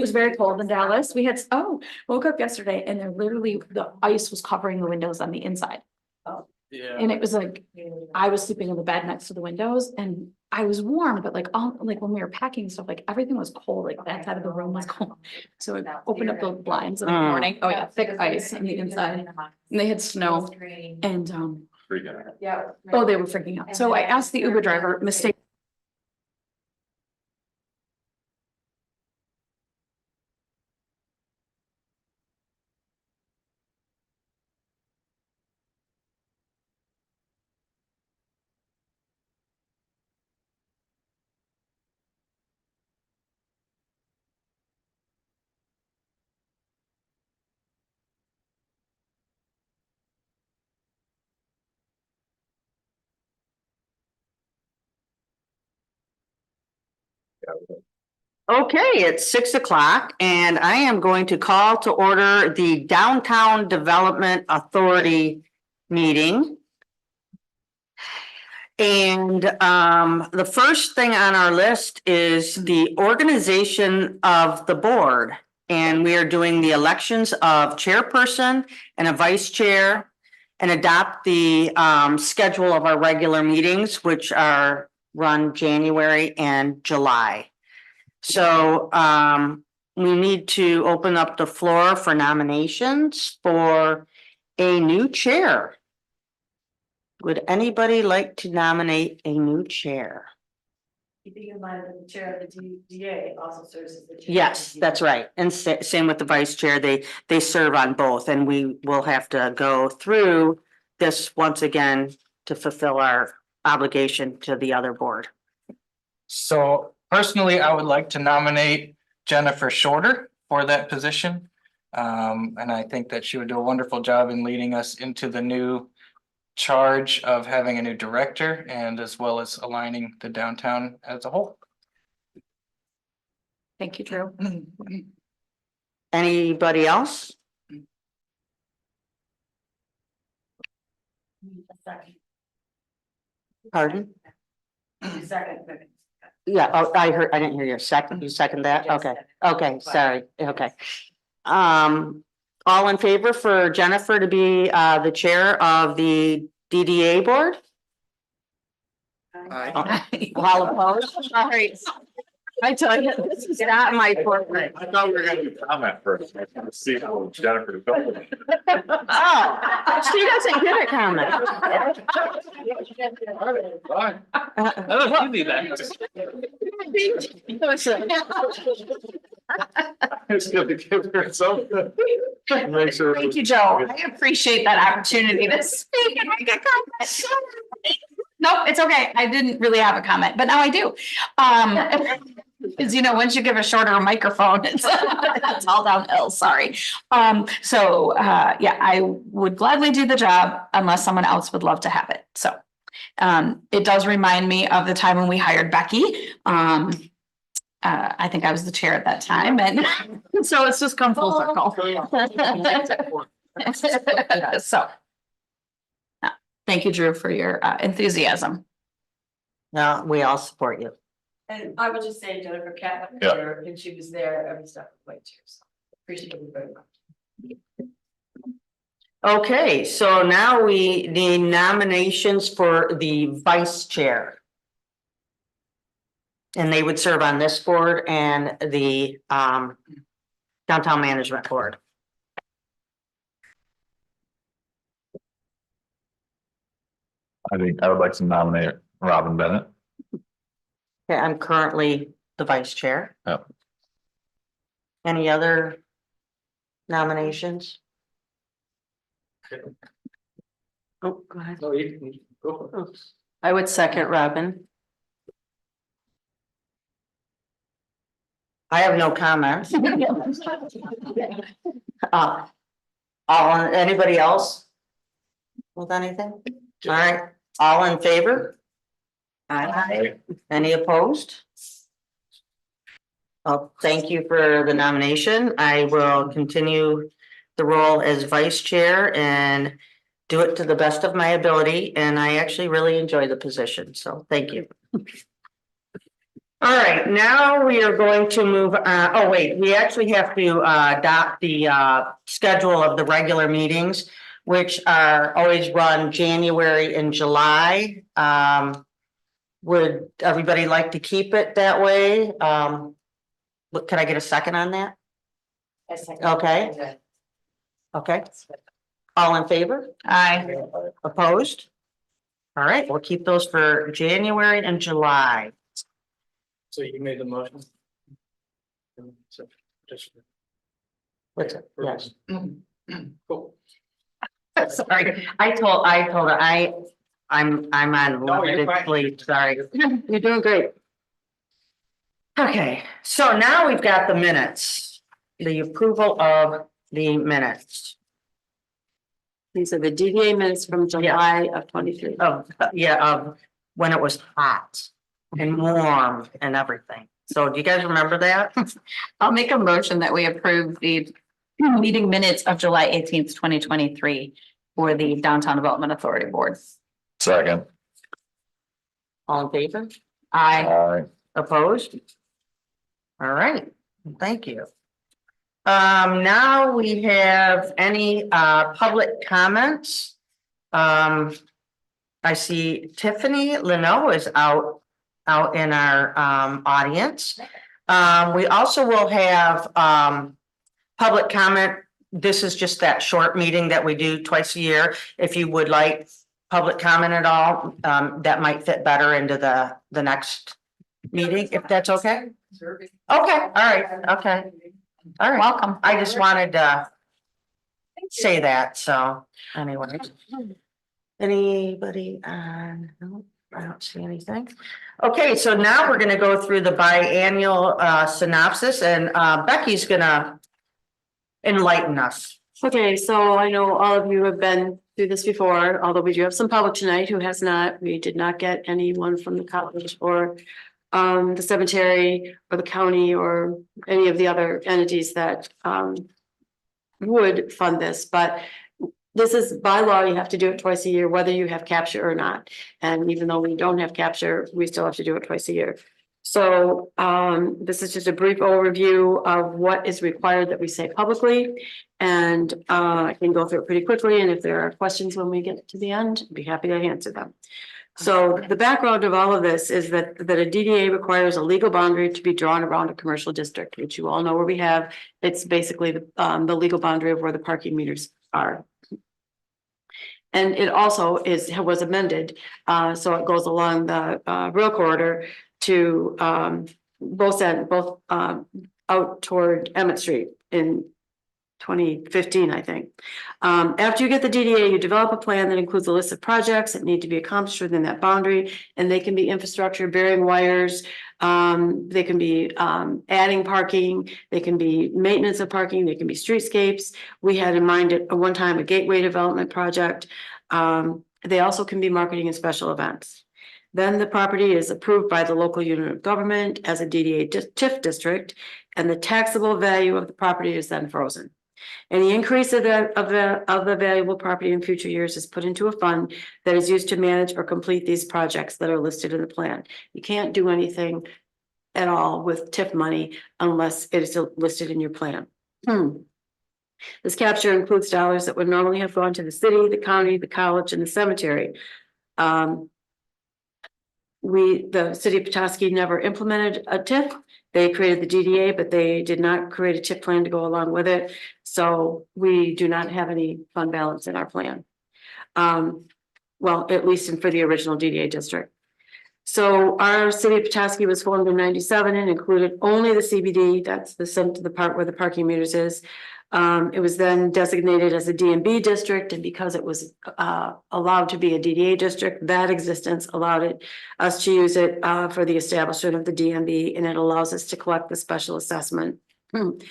was very cold in Dallas. We had, woke up yesterday and there literally, the ice was covering the windows on the inside. Yeah. And it was like, I was sleeping in the bed next to the windows and I was warm, but like, like when we were packing stuff, like everything was cold, like that side of the room was cold. So I opened up the blinds in the morning. Oh yeah, thick ice on the inside. And they had snow and, oh, they were freaking out. So I asked the Uber driver, mistake. Okay, it's 6 o'clock and I am going to call to order the Downtown Development Authority meeting. And the first thing on our list is the organization of the board. And we are doing the elections of chairperson and a vice chair and adopt the schedule of our regular meetings, which are run January and July. So we need to open up the floor for nominations for a new chair. Would anybody like to nominate a new chair? Keeping in mind that the chair of the DDA also serves as the chair. Yes, that's right. And same with the vice chair. They serve on both and we will have to go through this once again to fulfill our obligation to the other board. So personally, I would like to nominate Jennifer Shorter for that position. And I think that she would do a wonderful job in leading us into the new charge of having a new director and as well as aligning the downtown as a whole. Thank you, Drew. Anybody else? Pardon? Second. Yeah, oh, I didn't hear your second. You second that? Okay, okay, sorry, okay. All in favor for Jennifer to be the chair of the DDA board? All opposed? All right. I tell you, this is not my forte. I thought we were gonna do comment first. I want to see how Jennifer developed. Oh, she doesn't get a comment. Fine. It's good to give her something. Make sure. Thank you, Joe. I appreciate that opportunity to speak and make a comment. Nope, it's okay. I didn't really have a comment, but now I do. Because once you give a shorter microphone, it's all downhill, sorry. Yeah, I would gladly do the job unless someone else would love to have it. So it does remind me of the time when we hired Becky. I think I was the chair at that time, and so it's just come full circle. So thank you, Drew, for your enthusiasm. No, we all support you. And I would just say Jennifer Cat was Yeah. there and she was there every step of the way too. So appreciate it very much. Okay, so now we need nominations for the vice chair. And they would serve on this board and the downtown management board. I think I would like to nominate Robin Bennett. Okay, I'm currently the vice chair. Yep. Any other nominations? Oh, go ahead. No, you can go for it. I would second Robin. I have no comments. Anybody else? With anything? All right, all in favor? Aye. Any opposed? Well, thank you for the nomination. I will continue the role as vice chair and do it to the best of my ability. And I actually really enjoy the position. So thank you. All right, now we are going to move, oh wait, we actually have to adopt the schedule of the regular meetings, which are always run January and July. Would everybody like to keep it that way? But can I get a second on that? Okay. Okay, all in favor? Aye. Opposed? All right, we'll keep those for January and July. So you made the motion? So, just- What's it? Yes. Cool. Sorry, I told her, I'm on No, you're limited fine. sleep, sorry. You're doing great. Okay, so now we've got the minutes, the approval of the minutes These are the DDA minutes from July of 23. of, of when it was hot and warm and everything. So do you guys remember that? I'll make a motion that we approve the meeting minutes of July 18th, 2023 for the Downtown Development Authority Board. Second. All in favor? Aye. Aye. Opposed? All right, thank you. Now we have any public comments. I see Tiffany Leno is out in our audience. We also will have public comment. This is just that short meeting that we do twice a year. If you would like public comment at all, that might fit better into the next meeting, if that's okay. Okay, all right, okay, all right. Welcome. I just wanted to say that, so anyway. Anybody no, I don't see anything. Okay, so now we're gonna go through the biannual synopsis and Becky's gonna enlighten us. Okay, so I know all of you have been through this before, although we do have some public tonight who has not. We did not get anyone from the college or the cemetery or the county or any of the other entities that would fund this, but this is by law, you have to do it twice a year, whether you have capture or not. And even though we don't have capture, we still have to do it twice a year. So this is just a brief overview of what is required that we say publicly. And I can go through it pretty quickly. And if there are questions when we get to the end, I'd be happy to answer them. So the background of all of this is that a DDA requires a legal boundary to be drawn around a commercial district, which you all know where we have. It's basically the legal boundary of where the parking meters are. And it also was amended, so it goes along the rail corridor to both out toward Emmett Street in 2015, I think. After you get the DDA, you develop a plan that includes a list of projects that need to be accomplished within that boundary, and they can be infrastructure, burying wires. They can be adding parking, they can be maintenance of parking, they can be streetscapes. We had in mind at one time a gateway development project. They also can be marketing and special events. Then the property is approved by the local unit of government as a DDA TIF district, and the taxable value of the property is then frozen. Any increase of the valuable property in future years is put into a fund that is used to manage or complete these projects that are listed in the plan. You can't do anything at all with TIF money unless it is listed in your plan. This capture includes dollars that would normally have gone to the city, the county, the college, and the cemetery. The city of Petoskey never implemented a TIF. They created the DDA, but they did not create a TIF plan to go along with it. So we do not have any fund balance in our plan. Well, at least for the original DDA district. So our city of Petoskey was formed in 97 and included only the CBD. That's the part where the parking meters is. It was then designated as a DMB district, and because it was allowed to be a DDA district, that existence allowed us to use it for the establishment of the DMB, and it allows us to collect the special assessment and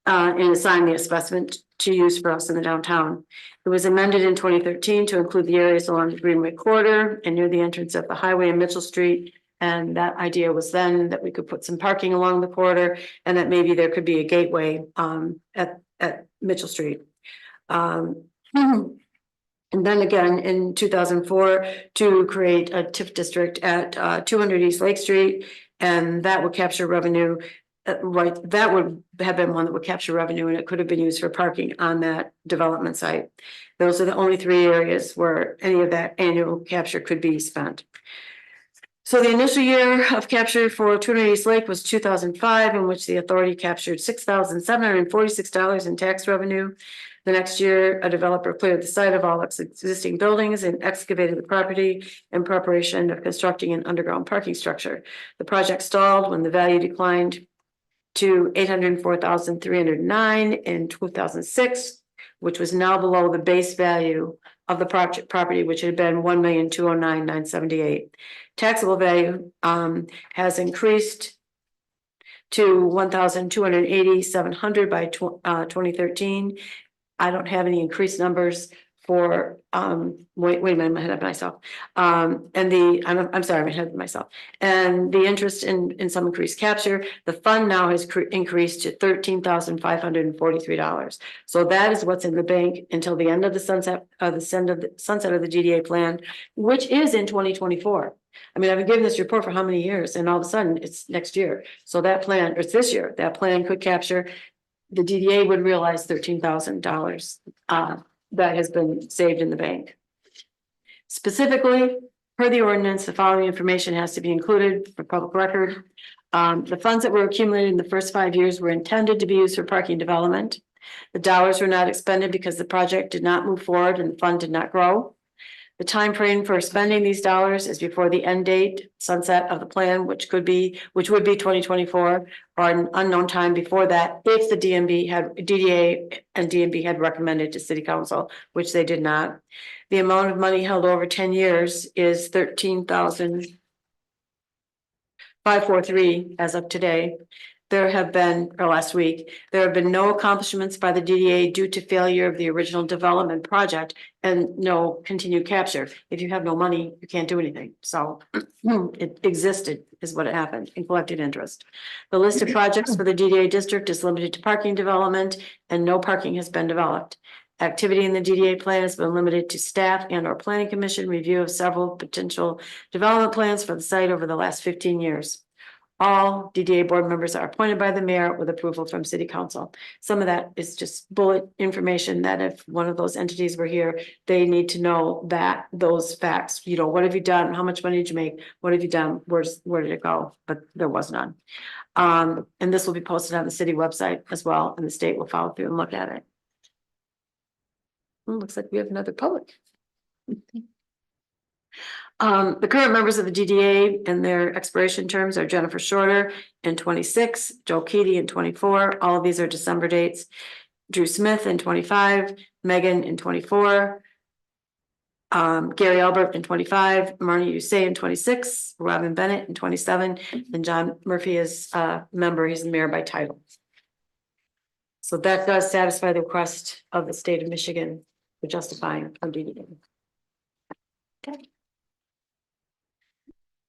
assign the assessment to use for us in the downtown. It was amended in 2013 to include the areas along the Greenway corridor and near the entrance of the highway and Mitchell Street. And that idea was then that we could put some parking along the corridor and that maybe there could be a gateway at Mitchell Street. And then again in 2004 to create a TIF district at 200 East Lake Street And that would capture revenue, right, that would have been one that would capture revenue and it could have been used for parking on that development site. Those are the only three areas where any of that annual capture could be spent. So the initial year of capture for 200 East Lake was 2005, in which the authority captured $6,746 in tax revenue. The next year, a developer cleared the site of all its existing buildings and excavated the property in preparation of constructing an underground parking structure. The project stalled when the value declined to $804,309 in 2006, which was now below the base value of the project property, which had been $1,209,978. Taxable value has increased to $1,280,700 by 2013. I don't have any increased numbers for wait a minute, I'm ahead of myself. I'm sorry, I'm ahead of myself. And the interest in some increased capture, the fund now has increased to $13,543. So that is what's in the bank until the end of the sunset of the GDA plan, which is in 2024. I mean, I've been giving this report for how many years, and all of a sudden it's next year. So that plan, or it's this year, that plan could capture, the DDA would realize $13,000 that has been saved in the bank. Specifically, per the ordinance, the following information has to be included for public record. The funds that were accumulated in the first 5 years were intended to be used for parking development. The dollars were not expended because the project did not move forward and the fund did not grow. The time frame for spending these dollars is before the end date sunset of the plan, which would be 2024, or an unknown time before that, if the DDA and DMB had recommended to City Council, which they did not. The amount of money held over 10 years is $13,543 as of today. There have been, or last week, there have been no accomplishments by the DDA due to failure of the original development project and no continued capture. If you have no money, you can't do anything. So it existed is what happened in collected interest. The list of projects for the DDA district is limited to parking development and no parking has been developed. Activity in the DDA plan has been limited to staff and or planning commission review of several potential development plans for the site over the last 15 years. All DDA board members are appointed by the mayor with approval from city council. Some of that is just bullet information that if one of those entities were here, they need to know that those facts, you know, what have you done? How much money did you make? What have you done? Where did it go? But there was none. And this will be posted on the city website as well, and the state will follow through and look at it. Looks like we have another public. The current members of the DDA and their expiration terms are Jennifer Shorter in 26, Joe Keaty in 24. All of these are December dates. Drew Smith in 25, Megan in 24, Gary Albert in 25, Marnie Usay in 26, Robin Bennett in 27, and John Murphy is a member. He's the mayor by title. So that does satisfy the request of the state of Michigan for justifying our DDA. Okay.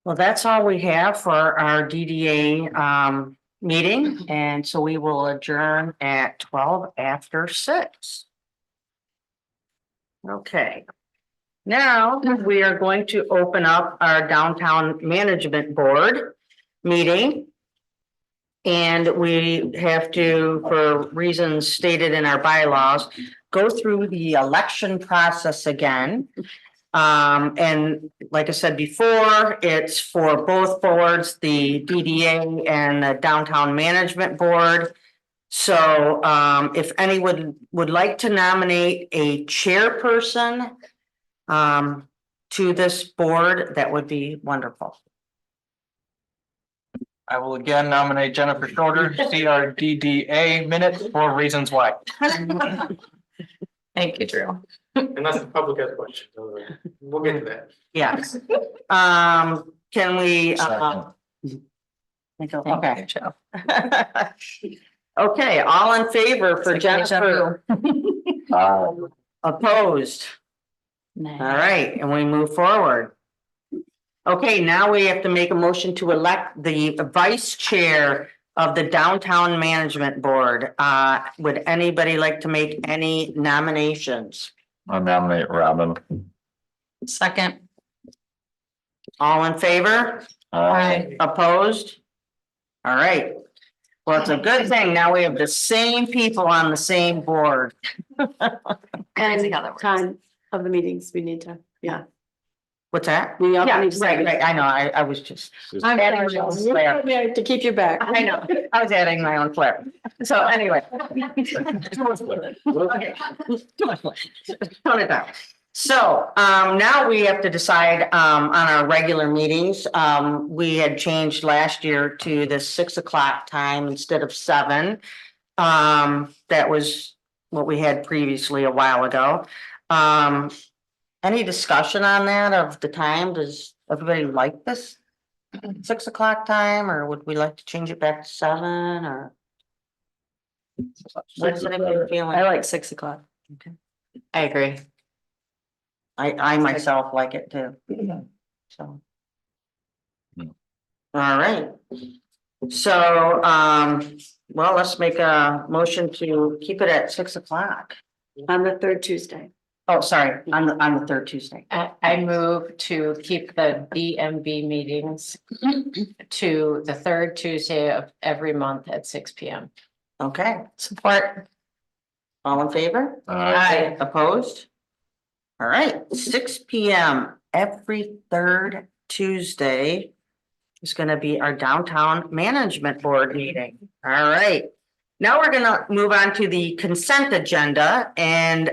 Well, that's all we have for our DDA meeting, and so we will adjourn at 12 after 6. Okay. Now we are going to open up our downtown management board meeting. And we have to, for reasons stated in our bylaws, go through the election process again. And like I said before, it's for both boards, the DDA and the Downtown Management Board. So if anyone would like to nominate a chairperson to this board, that would be wonderful. I will again nominate Jennifer Shorter, CRDDA minutes for reasons why. Thank you, Drew. Unless the public has questions, we'll get to that. Yes. Can we? Okay. Joe. Okay, all in favor for Jennifer? Opposed? All right, and we move forward. Okay, now we have to make a motion to elect the vice chair of the Downtown Management Board. Would anybody like to make any nominations? I nominate Robin. Second. All in favor? Aye. Opposed? All right. Well, it's a good thing. Now we have the same people on the same board. And the other time of the meetings, we need to, yeah. What's that? We all Yeah, need to say- right. I know. I was just. I'm adding sorry, my own flair. yeah, to keep you back. I know. I was adding my own flair. So anyway. Too much flair. Okay. Too much flair. Tone it down. So, now we have to decide, on our regular meetings. We had changed last year to the 6 o'clock time instead of 7. That was what we had previously a while ago. Any discussion on that of the time? Does everybody like this 6 o'clock time, or would we like to change it back to 7, or? What's anybody feeling? I like 6 o'clock. I agree. I myself like it too. So. Hmm. All right. So, well, let's make a motion to keep it at 6 o'clock. On the third Tuesday. Oh, sorry, on the third Tuesday. I move to keep the DMB meetings to the third Tuesday of every month at 6 p.m. Okay, support. All in favor? Aye. Opposed? All right, 6 p.m. every third Tuesday is gonna be our downtown management board meeting. All right. Now we're gonna move on to the consent agenda, and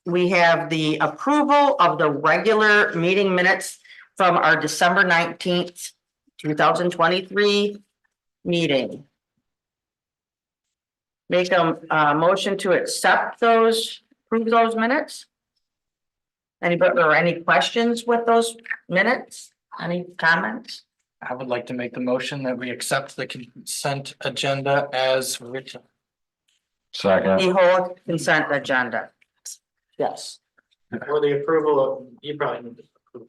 we have the approval of the regular meeting minutes from our December 19th, 2023 meeting. Make a motion to accept those, approve those minutes. Anybody or any questions with those minutes? Any comments? I would like to make the motion that we accept the consent agenda as written. Second, The whole consent agenda. Yes. Or the approval of, you probably need to approve.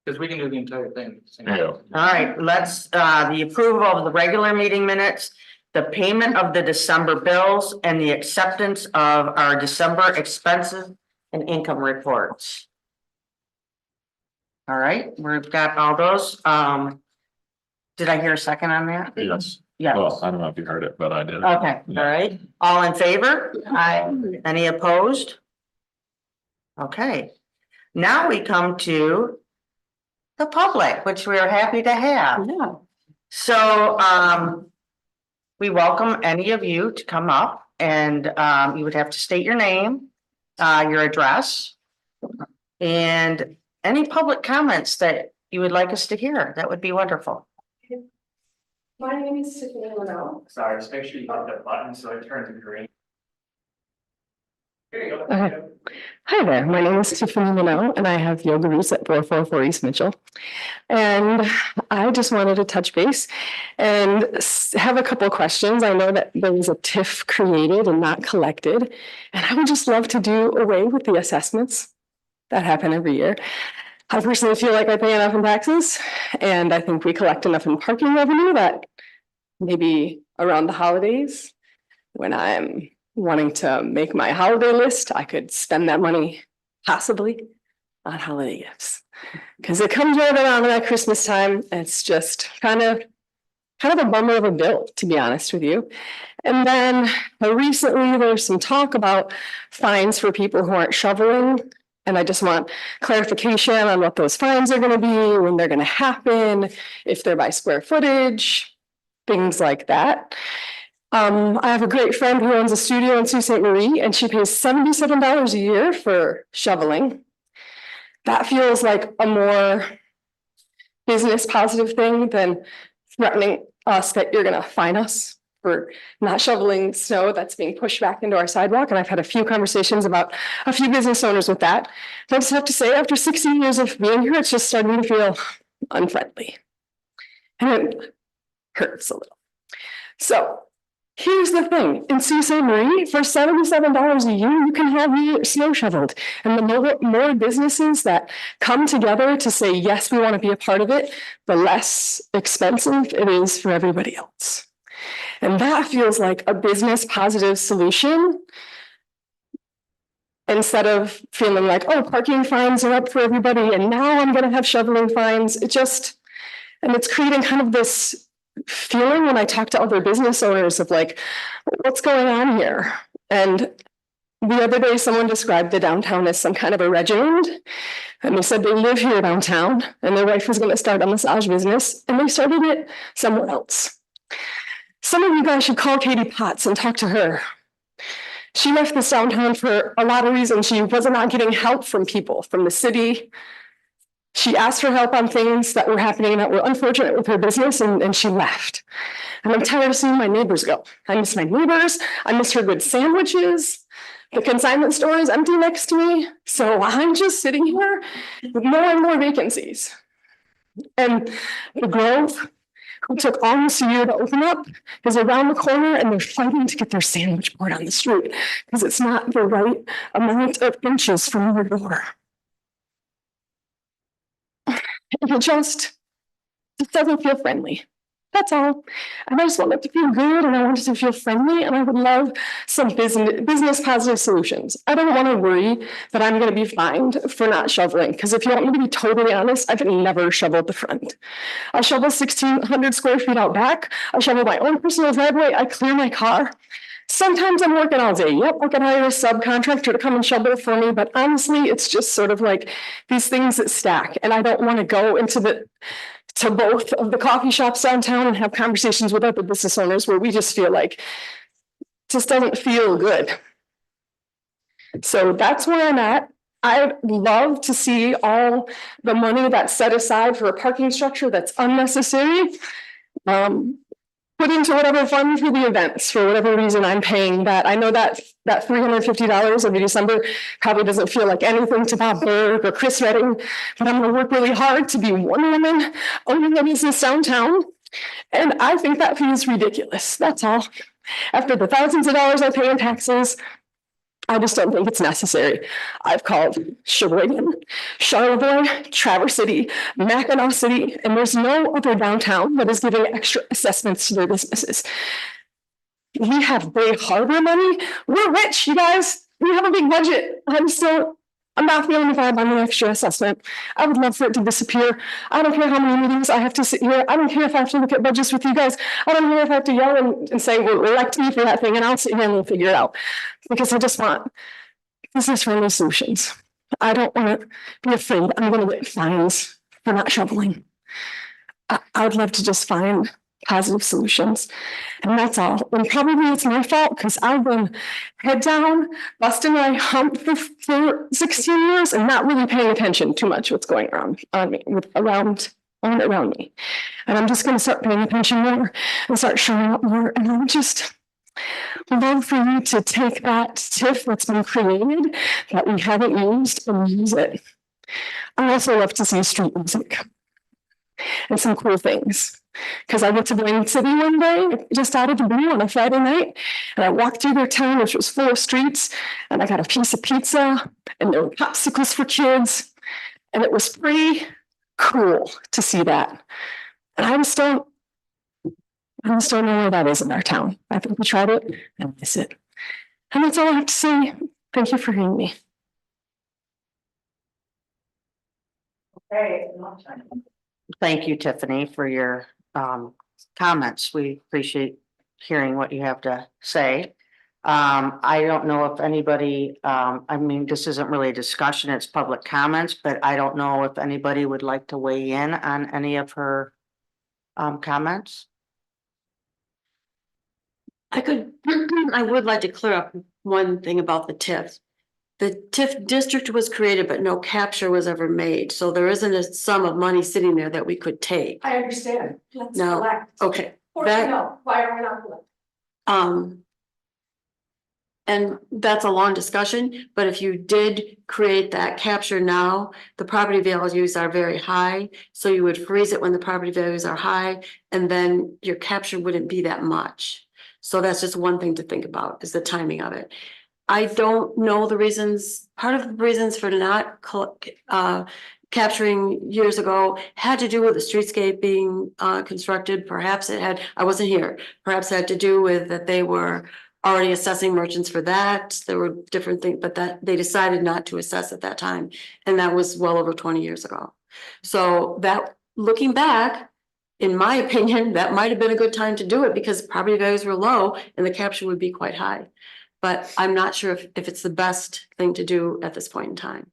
Because we can do the entire thing. yeah, All right, let's, the approval of the regular meeting minutes, the payment of the December bills, and the acceptance of our December expenses and income reports. All right, we've got all those. Did I hear a second on that? yes. Yes. Well, I don't know if you heard it, but I did. Okay, all right. All in favor? Aye. Any opposed? Okay. Now we come to the public, which we are happy to have. Yeah. So, we welcome any of you to come up, and, you would have to state your name, your address, and any public comments that you would like us to hear. That would be wonderful. My name is Tiffany Liddell. Sorry, just make sure you hit that button so it turns to green. There you go. Okay. Hi there, my name is Tiffany Liddell and I have yoga roots at 444 East Mitchell. And I just wanted to touch base and have a couple of questions. I know that there was a TIF created and not collected, and I would just love to do away with the assessments that happen every year. I personally feel like I pay enough in taxes, and I think we collect enough in parking revenue that maybe around the holidays, when I'm wanting to make my holiday list, I could spend that money possibly on holiday gifts. Because it comes right around that Christmas time, and it's just kind of a bummer of a bill, to be honest with you. And then recently there's some talk about fines for people who aren't shoveling. And I just want clarification on what those fines are going to be, when they're going to happen, if they're by square footage, things like that. I have a great friend who owns a studio in Sault Ste. Marie, and she pays $77 a year for shoveling. That feels like a more business positive thing than threatening us that you're going to fine us for not shoveling snow that's being pushed back into our sidewalk. And I've had a few conversations about a few business owners with that. I just have to say, after 16 years of being here, it's just starting to feel unfriendly. And it hurts a little. So here's the thing, in Sault Ste. Marie, for $77 a year, you can have your snow shoveled. And the more businesses that come together to say, yes, we want to be a part of it, the less expensive it is for everybody else. And that feels like a business positive solution. Instead of feeling like, oh, parking fines are up for everybody, and now I'm going to have shoveling fines. And it's creating kind of this feeling when I talk to other business owners of like, what's going on here? And the other day, someone described the downtown as some kind of a regiment. And they said they live here downtown and their wife was going to start a massage business and they started it somewhere else. Some of you guys should call Katie Potts and talk to her. She left this downtown for a lot of reasons. She was not getting help from people, from the city. She asked for help on things that were happening that were unfortunate with her business, and she left. And I'm tired of seeing my neighbors go. I miss my neighbors. I miss her good sandwiches. The consignment store is empty next to me. So I'm just sitting here with more and more vacancies. And the Grove, who took almost a year to open up, is around the corner and they're fighting to get their sandwich board on the street because it's not the right amount of inches from your door. And it just doesn't feel friendly. That's all. And I just want it to feel good and I want it to feel friendly and I would love some business positive solutions. I don't want to worry that I'm going to be fined for not shoveling because if you want me to be totally honest, I've never shoveled the front. I shovel 1,600 square feet out back. I shovel my own personal driveway. I clear my car. Sometimes I'm working all day. Yep, I can hire a subcontractor to come and shovel for me. But honestly, it's just sort of like these things that stack. And I don't want to go to both of the coffee shops downtown and have conversations with other business owners where we just feel like it just doesn't feel good. So that's where I'm at. I'd love to see all the money that's set aside for a parking structure that's unnecessary. Put into whatever fund for the events, for whatever reason I'm paying that. I know that $350 every December probably doesn't feel like anything to Bob Berg or Chris Redding, but I'm gonna work really hard to be one woman owning a business downtown. And I think that feels ridiculous, that's all. After the thousands of dollars I pay in taxes, I just don't think it's necessary. I've called Sheboygan, Charlevoix, Traverse City, Mackinac City, and there's no other downtown that is giving extra assessments to their businesses. We have Bay Harbor money. We're rich, you guys. We have a big budget. I'm not feeling the vibe on the extra assessment. I would love for it to disappear. I don't care how many meetings I have to sit here. I don't care if I have to look at budgets with you guys. I don't care if I have to yell and say, well, elect me for that thing, and I'll sit here and we'll figure it out. Because I just want business-friendly solutions. I don't want to be afraid I'm going to get fines for not shoveling. I would love to just find positive solutions. And that's all. And probably it's my fault because I've been head down, busting my hump for 16 years and not really paying attention too much what's going on me, around me. And I'm just going to start paying attention more and start showing up more. And I'm just love for you to take that TIF that's been created that we haven't used and use it. I also love to see street music and some cool things. Because I went to Blaine City one day, just out of the blue on a Friday night, and I walked through their town, which was full of streets, and I got a piece of pizza, and there were popsicles for kids, and it was pretty cool to see that. And I just don't know where that is in our town. I think we tried it, and I miss it. And that's all I have to say. Thank you for hearing me. Thank you, Tiffany, for your comments. We appreciate hearing what you have to say. I don't know if anybody, I mean, this isn't really a discussion, it's public comments, but I don't know if anybody would like to weigh in on any of her comments. I would like to clear up one thing about the TIF. The TIF district was created, but no capture was ever made. So there isn't a sum of money sitting there that we could take. I understand. No, okay. Why are we not? And that's a long discussion, but if you did create that capture now, the property values are very high. So you would freeze it when the property values are high, and then your capture wouldn't be that much. So that's just one thing to think about, is the timing of it. I don't know the reasons. Part of the reasons for not capturing years ago had to do with the streetscape being constructed. Perhaps it had, I wasn't here, perhaps it had to do with that they were already assessing merchants for that. There were different things, but that they decided not to assess at that time. And that was well over 20 years ago. So that, looking back, in my opinion, that might have been a good time to do it because property values were low and the capture would be quite high. But I'm not sure if it's the best thing to do at this point in time.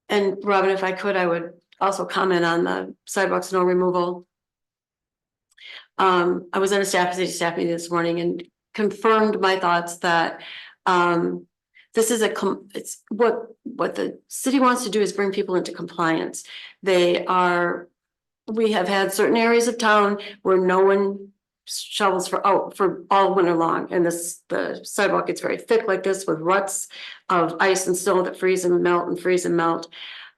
And Robin, if I could, I would also comment on the sidewalk snow removal. I was at a city staff meeting this morning and confirmed my thoughts that, this is it's what the city wants to do is bring people into compliance. We have had certain areas of town where no one shovels for all winter long. And the sidewalk gets very thick like this with ruts of ice and snow that freeze and melt and freeze and melt.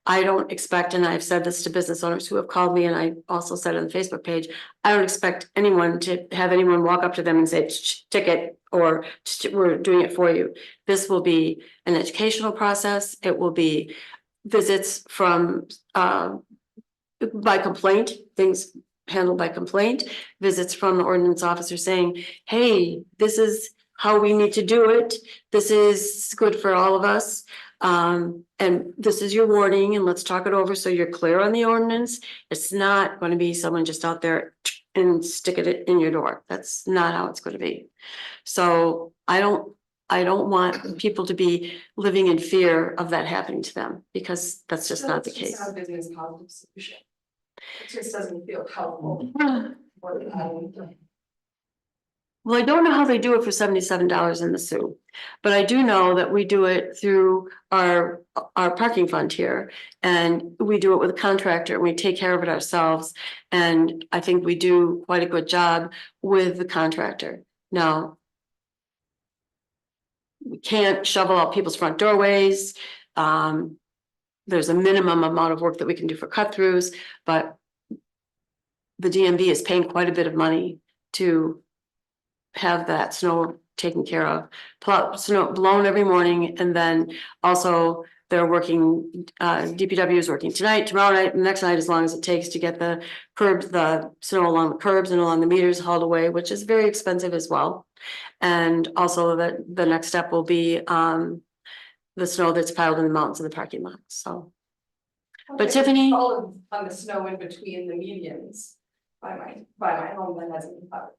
I don't expect, and I've said this to business owners who have called me, and I also said on the Facebook page, I don't expect anyone to have anyone walk up to them and say, ticket, or we're doing it for you. This will be an educational process. It will be visits from, by complaint, things handled by complaint, visits from the ordinance officer saying, hey, this is how we need to do it. This is good for all of us. And this is your warning, and let's talk it over so you're clear on the ordinance. It's not going to be someone just out there and stick it in your door. That's not how it's going to be. So I don't want people to be living in fear of that happening to them, because that's just not the case. It's not a business positive solution. It just doesn't feel helpful. Well, I don't know how they do it for $77 in the Sioux, but I do know that we do it through our parking fund here, and we do it with a contractor, and we take care of it ourselves. And I think we do quite a good job with the contractor. Now, we can't shovel out people's front doorways. There's a minimum amount of work that we can do for cut throughs, but the DMV is paying quite a bit of money to have that snow taken care of, snow blown every morning. And then also they're working, DPW is working tonight, tomorrow night, and next night, as long as it takes to get the curbs, the snow along the curbs and along the meters hauled away, which is very expensive as well. And also the next step will be the snow that's piled in the mountains of the parking lot. So, but Tiffany, All on the snow in between the medians by my home that hasn't been covered.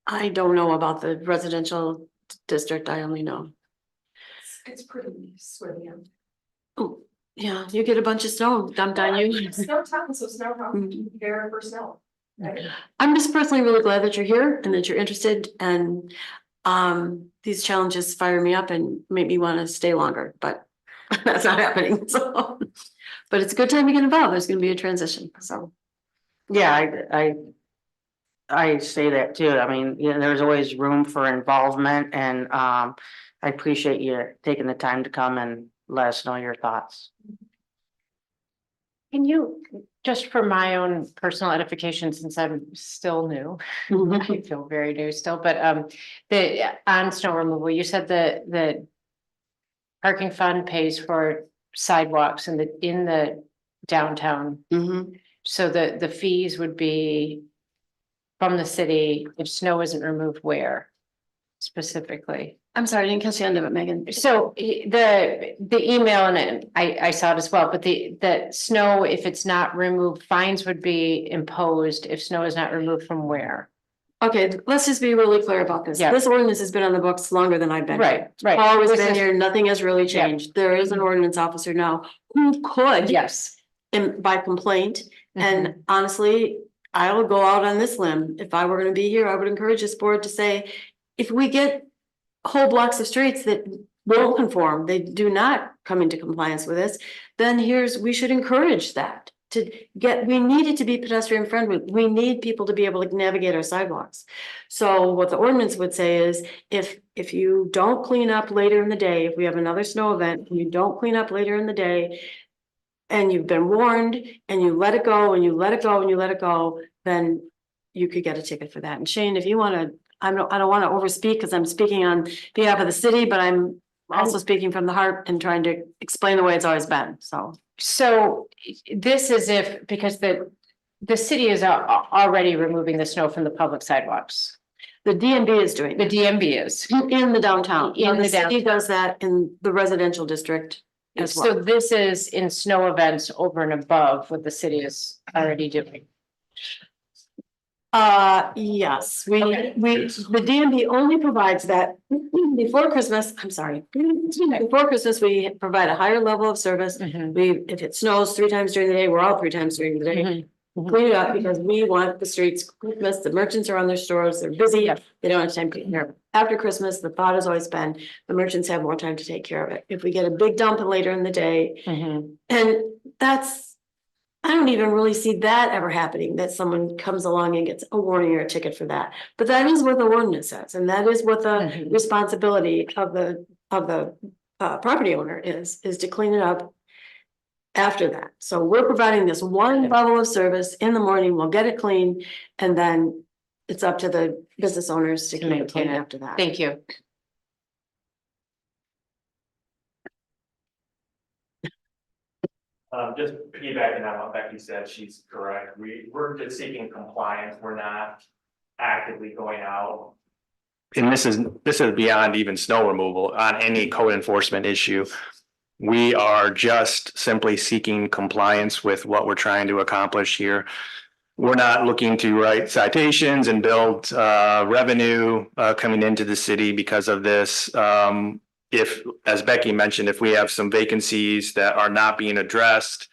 I don't know about the residential district. I only know. It's pretty swimming. Oh, yeah, you get a bunch of snow dumped on you. Snow town, so snow town, prepare for snow. Right? I'm just personally really glad that you're here and that you're interested, and these challenges fire me up and make me want to stay longer, but that's not happening. So, but it's a good time to get involved. There's going to be a transition. So, Yeah, I say that too. I mean, you know, there's always room for involvement, and I appreciate you taking the time to come and let us know your thoughts. Can you, just for my own personal edification, since I'm still new, I feel very new still, but on snow removal, you said the parking fund pays for sidewalks in the downtown. So the fees would be from the city if snow isn't removed where specifically? I'm sorry, I didn't catch the end of it, Megan. So the email, and I saw it as well, but the snow, if it's not removed, fines would be imposed if snow is not removed from where? Okay, let's just be really clear about this. Yeah. This ordinance has been on the books longer than I've been. Right. Always This been is- here. Nothing has really changed. There is an ordinance officer now who could, Yes. by complaint. And honestly, I will go out on this limb. If I were going to be here, I would encourage this board to say, if we get whole blocks of streets that will conform, they do not come into compliance with this, then we should encourage that we need it to be pedestrian friendly. We need people to be able to navigate our sidewalks. So what the ordinance would say is, if you don't clean up later in the day, if we have another snow event, and you don't clean up later in the day, and you've been warned, and you let it go, and you let it go, and you let it go, then you could get a ticket for that. And Shane, if you want to, I don't want to overspeak because I'm speaking on behalf of the city, but I'm also speaking from the heart and trying to explain the way it's always been. So this is because the city is already removing the snow from the public sidewalks. The DMB is doing The it DMB is. in the downtown. In Now, the the city does that in the residential district as So well. this is in snow events over and above what the city is already doing. Yes, Okay. the DMB only provides that before Christmas, I'm sorry. Before Christmas, we provide a higher level of service. If it snows 3 times during the day, we're out 3 times during the day. Clean it up because we want the streets Christmas, the merchants are on their stores, they're busy, Yep. they don't have time to take care of it. After Christmas, the thought has always been, the merchants have more time to take care of it. If we get a big dump later in the day, and that's, I don't even really see that ever happening, that someone comes along and gets a warning or a ticket for that. But that is what the ordinance says, and that is what the responsibility of the property owner is to clean it up after that. So we're providing this one level of service in the morning, we'll get it clean, and then it's up to the business owners to keep it clean after that. Thank you. Just piggybacking on what Becky said, she's correct. We're just seeking compliance. We're not actively going out. And this is beyond even snow removal on any code enforcement issue. We are just simply seeking compliance with what we're trying to accomplish here. We're not looking to write citations and build revenue coming into the city because of this. If, as Becky mentioned, if we have some vacancies that are not being addressed,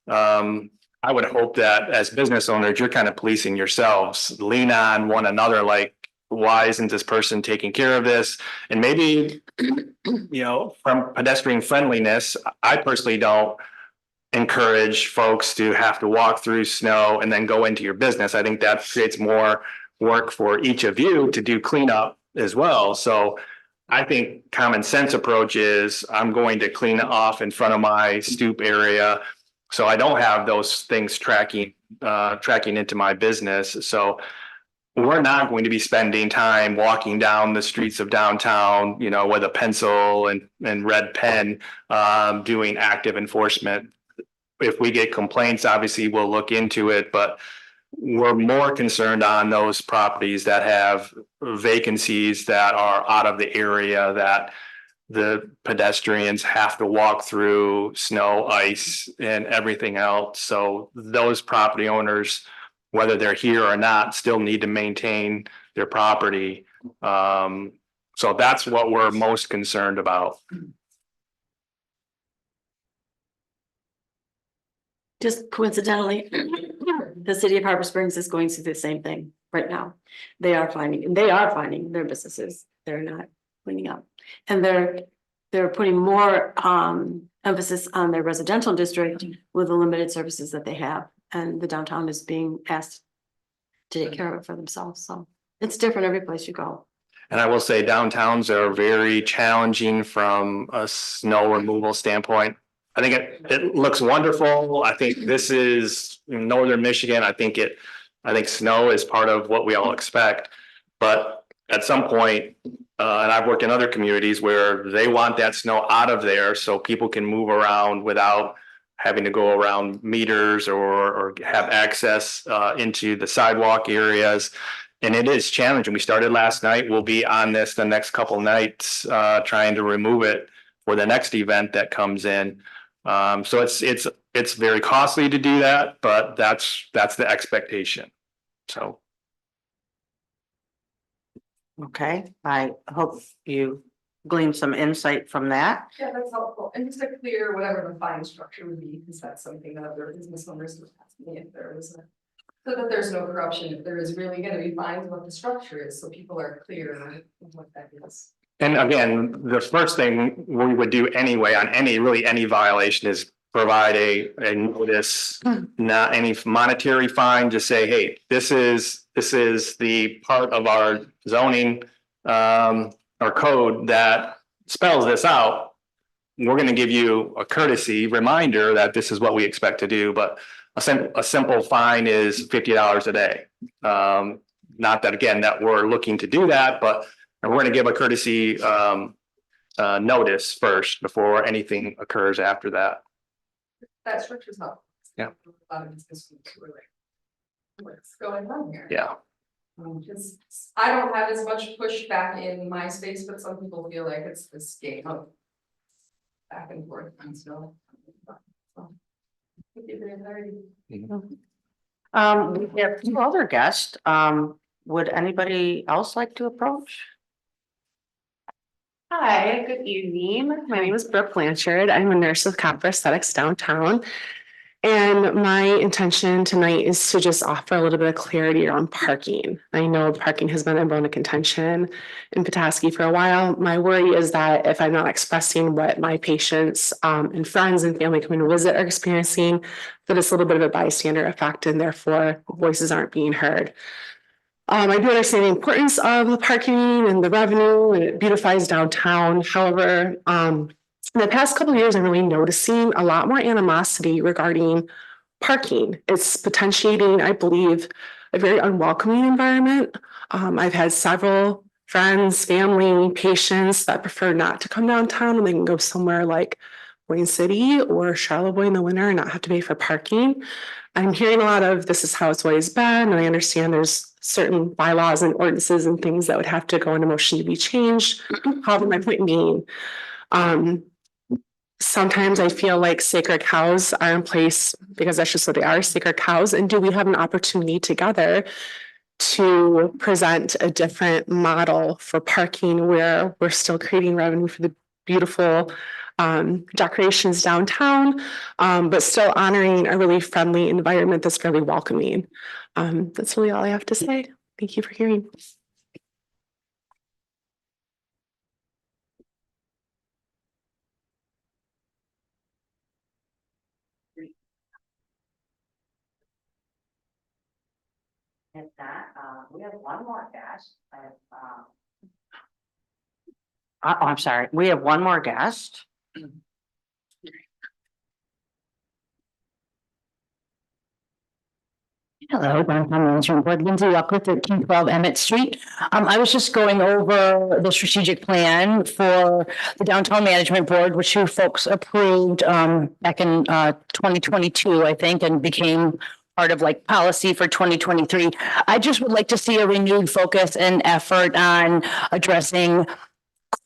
I would hope that as business owners, you're kind of policing yourselves, lean on one another, like, why isn't this person taking care of this? And maybe, you know, from pedestrian friendliness, I personally don't encourage folks to have to walk through snow and then go into your business. I think that creates more work for each of you to do cleanup as well. So I think common sense approach is I'm going to clean off in front of my stoop area, so I don't have those things tracking into my business. So we're not going to be spending time walking down the streets of downtown, you know, with a pencil and red pen, doing active enforcement. If we get complaints, obviously we'll look into it, but we're more concerned on those properties that have vacancies that are out of the area that the pedestrians have to walk through, snow, ice, and everything else. So those property owners, whether they're here or not, still need to maintain their property. So that's what we're most concerned about. Just coincidentally, the city of Harbor Springs is going through the same thing right now. They are finding their businesses, they're not cleaning up. And they're putting more emphasis on their residential district with the limited services that they have. And the downtown is being asked to take care of it for themselves. So it's different every place you go. And I will say downtowns are very challenging from a snow removal standpoint. I think it looks wonderful. I think this is in northern Michigan. I think snow is part of what we all expect. But at some point, and I've worked in other communities where they want that snow out of there so people can move around without having to go around meters or have access into the sidewalk areas. And it is challenging. We started last night. We'll be on this the next couple nights, trying to remove it for the next event that comes in. So it's very costly to do that, but that's the expectation. So. Okay, I hope you glean some insight from that. Yeah, that's helpful, and just to clear whatever the fine structure would be, because that's something that other business owners would ask me if there was a. So that there's no corruption, if there is really gonna be fines, what the structure is, so people are clear on what that is. And again, the first thing we would do anyway on any violation is provide a notice, not any monetary fine, just say, hey, this is the part of our zoning or code that spells this out. We're going to give you a courtesy reminder that this is what we expect to do, but a simple fine is $50 a day. Not that, again, that we're looking to do that, but we're going to give a courtesy notice first before anything occurs after that. That structure's helpful. Yeah. A lot of business were like, what's going on here? Yeah. Because I don't have as much pushback in my space, but some people feel like it's this game of back and forth and so. We have two other guests. Would anybody else like to approach? Hi, good evening. My name is Brooke Blanchard. I'm a nurse with Copper Aesthetics downtown. And my intention tonight is to just offer a little bit of clarity around parking. I know parking has been a bone of contention in Petoskey for a while. My worry is that if I'm not expressing what my patients and friends and family coming to visit are experiencing, that it's a little bit of a bystander effect and therefore voices aren't being heard. I do understand the importance of the parking and the revenue, and it beautifies downtown. However, in the past couple of years, I'm really noticing a lot more animosity regarding parking. It's potentiating, I believe, a very unwelcoming environment. I've had several friends, family, patients that prefer not to come downtown and they can go somewhere like Wayne City or Charlevoix in the winter and not have to pay for parking. I'm hearing a lot of this is how it's always been, and I understand there's certain bylaws and ordinances and things that would have to go into motion to be changed. However, my point being, sometimes I feel like sacred cows are in place because that's just what they are, sacred cows. And do we have an opportunity together to present a different model for parking where we're still creating revenue for the beautiful decorations downtown, but still honoring a really friendly environment that's really welcoming. That's really all I have to say. Thank you for hearing. If not, we have one more guest. I'm sorry, we have one more guest. Hello, downtown management board, Lindsay Walker, 1312 Emmett Street. I was just going over the strategic plan for the downtown management board, which you folks approved back in 2022, I think, and became part of like policy for 2023. I just would like to see a renewed focus and effort on addressing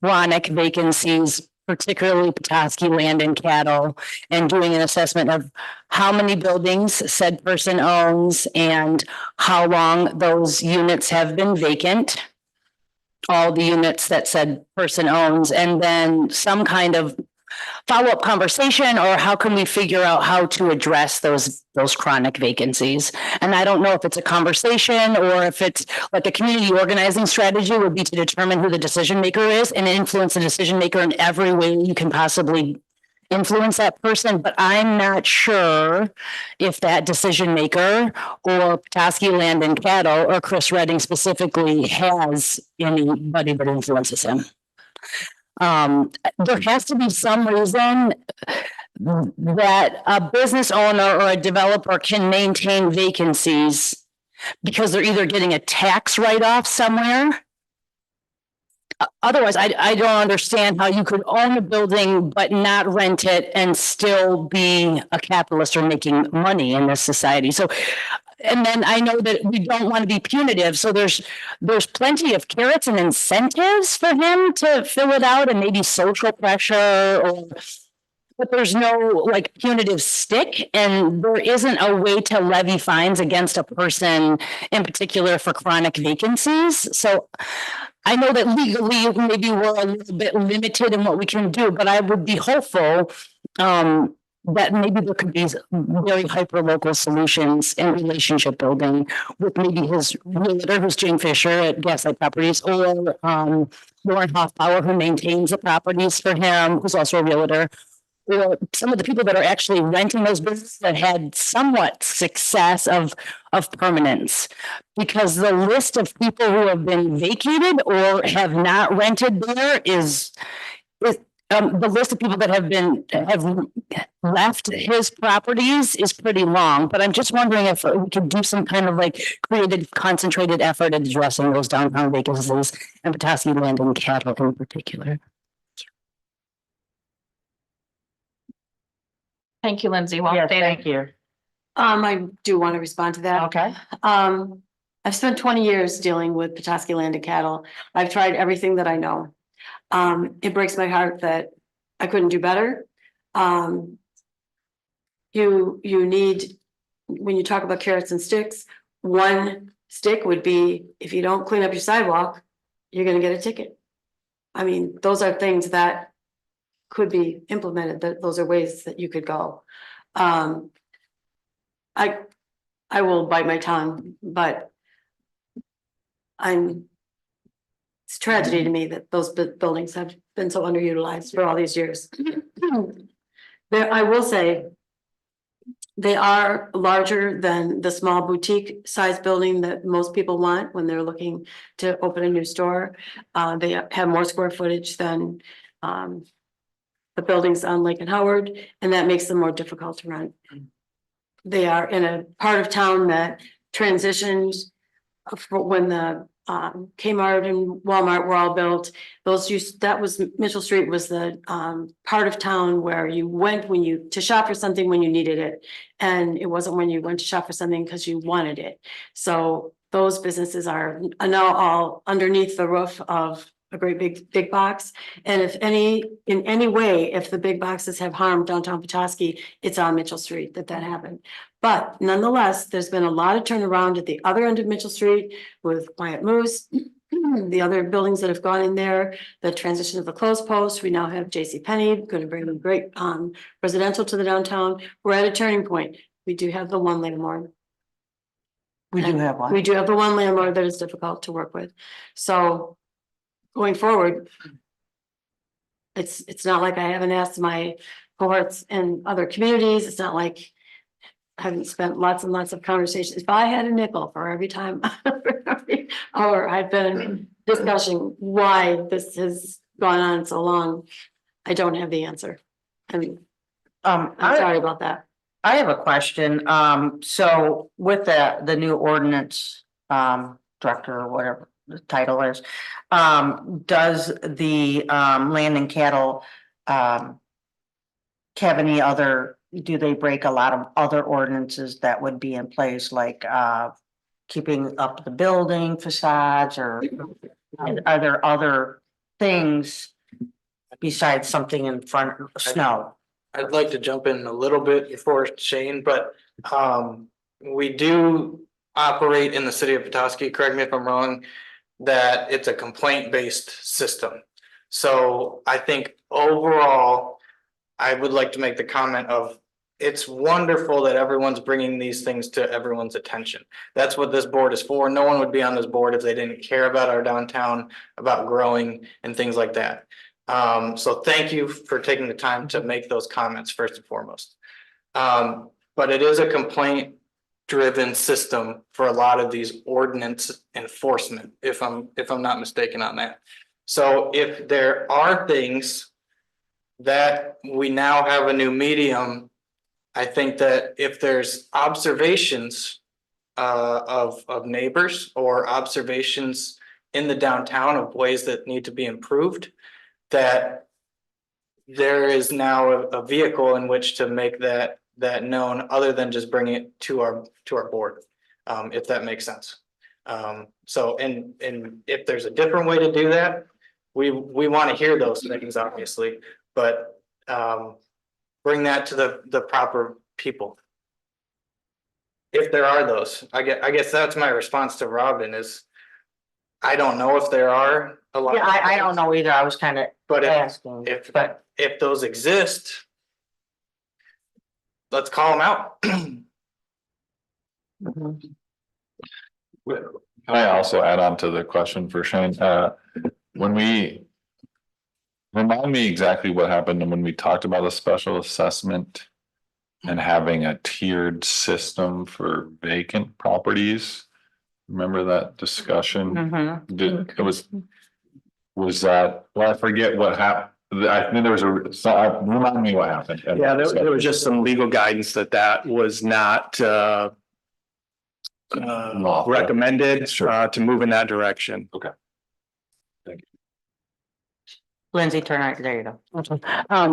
chronic vacancies, particularly Petoskey land and cattle, and doing an assessment of how many buildings said person owns and how long those units have been vacant, all the units that said person owns, and then some kind of follow-up conversation, or how can we figure out how to address those chronic vacancies? And I don't know if it's a conversation or if it's like a community organizing strategy would be to determine who the decision maker is and influence the decision maker in every way you can possibly influence that person. But I'm not sure if that decision maker or Petoskey Land and Cattle or Chris Redding specifically has anybody that influences him. There has to be some reason that a business owner or a developer can maintain vacancies because they're either getting a tax write-off somewhere. Otherwise, I don't understand how you could own a building but not rent it and still be a capitalist or making money in this society. So, and then I know that we don't want to be punitive. So there's plenty of carrots and incentives for him to fill it out, and maybe social pressure, but there's no like punitive stick, and there isn't a way to levy fines against a person in particular for chronic vacancies. So I know that legally maybe we're a little bit limited in what we can do, but I would be hopeful that maybe there could be very hyper local solutions in relationship building with maybe his realtor, who's Jane Fisher at Gaslight Properties, or Lauren Hoffbauer, who maintains the properties for him, who's also a realtor, or some of the people that are actually renting those businesses that had somewhat success of permanence. Because the list of people who have been vacated or have not rented there is the list of people that have left his properties is pretty long. But I'm just wondering if we could do some kind of like creative, concentrated effort at addressing those downtown vacancies and Petoskey Land and Cattle in particular. Thank you, Lindsay. Well, Yeah, thank you. I do want to respond to that. Okay. I've spent 20 years dealing with Petoskey Land and Cattle. I've tried everything that I know. It breaks my heart that I couldn't do better. You need, when you talk about carrots and sticks, one stick would be, if you don't clean up your sidewalk, you're gonna get a ticket. I mean, those are things that could be implemented, that those are ways that you could go. I will bite my tongue, but it's tragedy to me that those buildings have been so underutilized for all these years. I will say, they are larger than the small boutique size building that most people want when they're looking to open a new store. They have more square footage than the buildings on Lake and Howard, and that makes them more difficult to rent. They are in a part of town that transitioned when the Kmart and Walmart were all built. That was Mitchell Street was the part of town where you went to shop for something when you needed it. And it wasn't when you went to shop for something because you wanted it. So those businesses are now all underneath the roof of a great big box. And in any way, if the big boxes have harmed downtown Petoskey, it's on Mitchell Street that happened. But nonetheless, there's been a lot of turnaround at the other end of Mitchell Street with Quiet Moose, the other buildings that have gone in there, the transition of the clothes post. We now have JCPenney, going to bring them great residential to the downtown. We're at a turning point. We do have the one landlord. We do have one. We do have the one landlord that is difficult to work with. So going forward, it's not like I haven't asked my cohorts and other communities. It's not like I haven't spent lots and lots of conversations. If I had a nickel for every time every hour I've been discussing why this has gone on so long, I don't have the answer. I mean, I'm sorry about that. I have a question. So with the new ordinance, director or whatever the title is, does the, land and cattle, have any other, do they break a lot of other ordinances that would be in place, like, keeping up the building facades, or are there other things besides something in front of snow? I'd like to jump in a little bit before Shane, but we do operate in the city of Petoskey, correct me if I'm wrong, that it's a complaint-based system. So I think overall, I would like to make the comment of, it's wonderful that everyone's bringing these things to everyone's attention. That's what this board is for. No one would be on this board if they didn't care about our downtown, about growing and things like that. So thank you for taking the time to make those comments first and foremost. But it is a complaint driven system for a lot of these ordinance enforcement, if I'm not mistaken on that. So if there are things that we now have a new medium, I think that if there's observations of neighbors or observations in the downtown of ways that need to be improved, that there is now a vehicle in which to make that known, other than just bringing it to our board, if that makes sense. So and if there's a different way to do that, we want to hear those things, obviously, but bring that to the proper people. If there are those, I guess that's my response to Robin is, I don't know if there are a lot. Yeah, I don't know either. I was kind of asking. If those exist, let's call them out. Can I also add on to the question for Shane? Remind me exactly what happened when we talked about a special assessment and having a tiered system for vacant properties. Remember that discussion? Was that, well, I forget what happened. I think there was remind me what happened. Yeah, there was just some legal guidance that was not recommended Sure. to move in that direction. Okay. Thank you. Lindsay, turn right, there you go.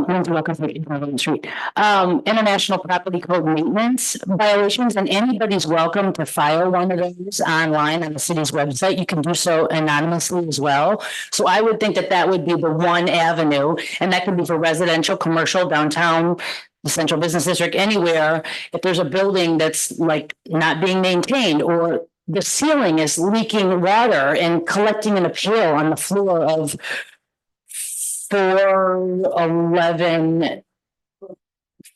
Lindsay Walker from 8 Street. International Property Code Maintenance violations, and anybody's welcome to file one of those online on the city's website. You can do so anonymously as well. So I would think that that would be the one avenue, and that could be for residential, commercial, downtown, the central business district, anywhere. If there's a building that's like not being maintained, or the ceiling is leaking water and collecting in a pail on the floor of 411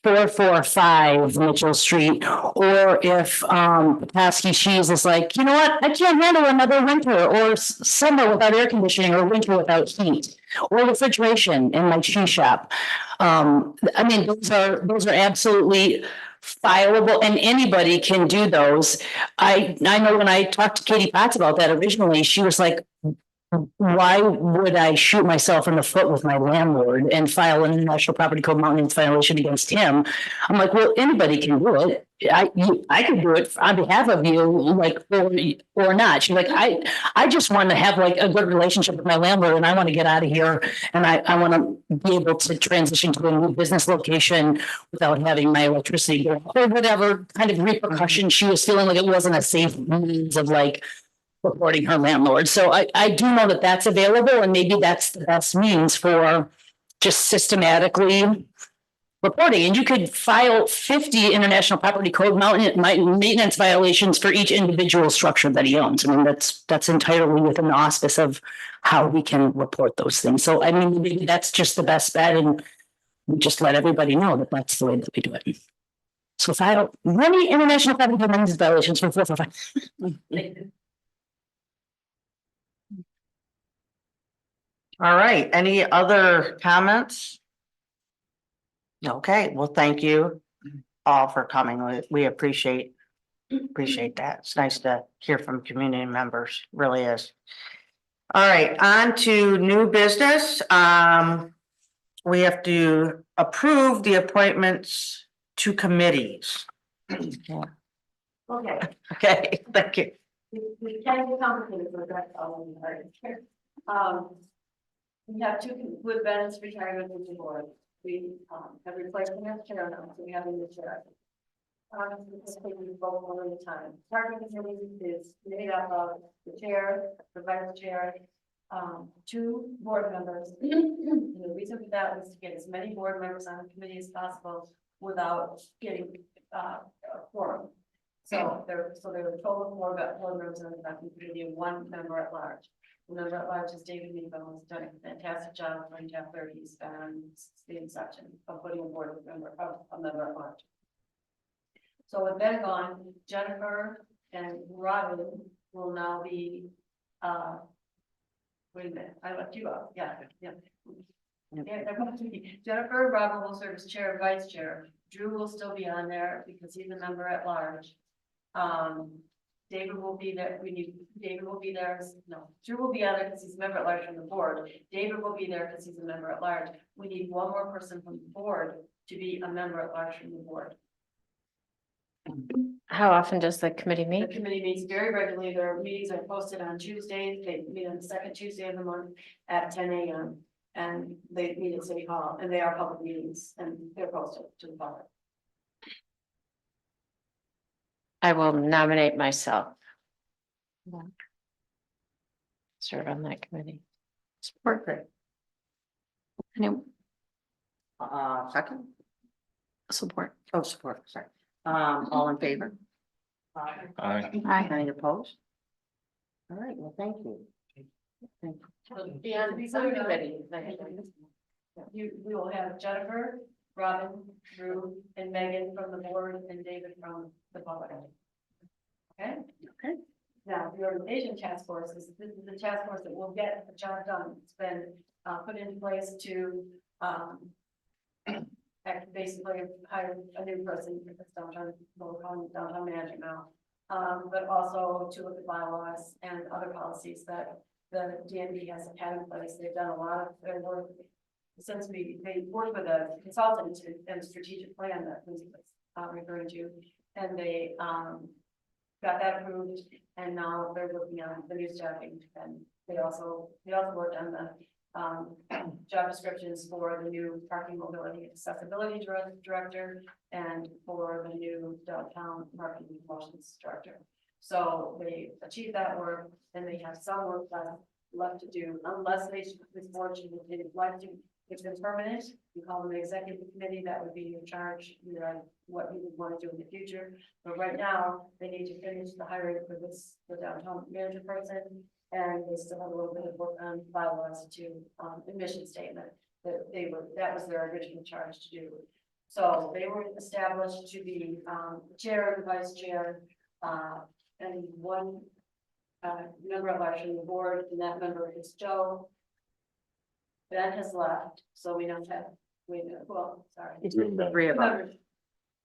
445 Mitchell Street, or if Petoskey Cheese is like, you know what, I can't handle another winter or summer without air conditioning, or winter without heat, or refrigeration in my cheese shop. I mean, those are absolutely fileable, and anybody can do those. I know when I talked to Katie Potts about that originally, she was like, why would I shoot myself in the foot with my landlord and file an international property code maintenance violation against him? I'm like, well, anybody can do it. I can do it on behalf of you, like, or not. She's like, I just want to have like a good relationship with my landlord, and I want to get out of here, and I want to be able to transition to a new business location without having my electricity go, or whatever kind of repercussion she was feeling like it wasn't a safe means of like reporting her landlord. So I do know that that's available, and maybe that's the best means for just systematically reporting. And you could file 50 international property code maintenance violations for each individual structure that he owns. I mean, that's entirely within the auspice of how we can report those things. So I mean, maybe that's just the best bet, and we just let everybody know that that's the way that we do it. So file many international property code maintenance violations for 445. All right, any other comments? Okay, well, thank you all for coming. We appreciate that. It's nice to hear from community members, really is. All right, on to new business. We have to approve the appointments to committees. Okay. Okay, thank you. We can be complicated, but that's all we are. We have two with Ben's retirement from the board. We have replaced him as chair now, so we have a new chair. This will be both one at a time. Target committee is made up of the chair, the vice chair, two board members. And the reason for that was to get as many board members on the committee as possible without getting a quorum. So there were a total of four board members on the committee and one member at large. The member at large is David Meeting, who's done a fantastic job for chapter 30. He's been the inception of putting a board member of a member at large. So with Ben gone, Jennifer and Robin will now be wait a minute, I left you out. Yeah. Jennifer and Robin will serve as chair and vice chair. Drew will still be on there because he's a member at large. David will be there. David will be there. No, Drew will be on there because he's a member at large from the board. David will be there because he's a member at large. We need one more person from the board to be a member at large from the board. How often does the committee meet? The committee meets very regularly. Their meetings are posted on Tuesdays. They meet on the second Tuesday of the month at 10 a.m. and they meet at City Hall, and they are public meetings, and they're posted to the public. I will nominate myself. Serve on that committee. Perfect. Any Second? support? Oh, support, sorry. All in favor? Aye. Any opposed? All right, well, thank you. Beyond the subcommittee, we will have Jennifer, Robin, Drew, and Megan from the board, and David from the public. Okay? Okay. Now, the organization task force this is the task force that will get the job done. It's been put into place to basically hire a new person that's downtown manager now. But also to look at bylaws and other policies that the DMB has had in place. They've done a lot of their work since they worked with a consultant and strategic plan that was referring to, and they got that approved, and now they're working on the new staffing, and they also worked on the job descriptions for the new parking mobility accessibility director and for the new downtown marketing and promotions director. So they achieved that work, and they have some work left to do, unless this board should like to. It's been permanent. You call them the executive committee, that would be in charge, you know, what you would want to do in the future. But right now, they need to finish the hiring for the downtown manager person. And they still have a little bit of work on bylaws to, admission statement that was their original charge to do. So they were established to be, the chair, the vice chair, and one, member of our board, and that member is Joe. Ben has left, so we don't have, sorry. It's three of them.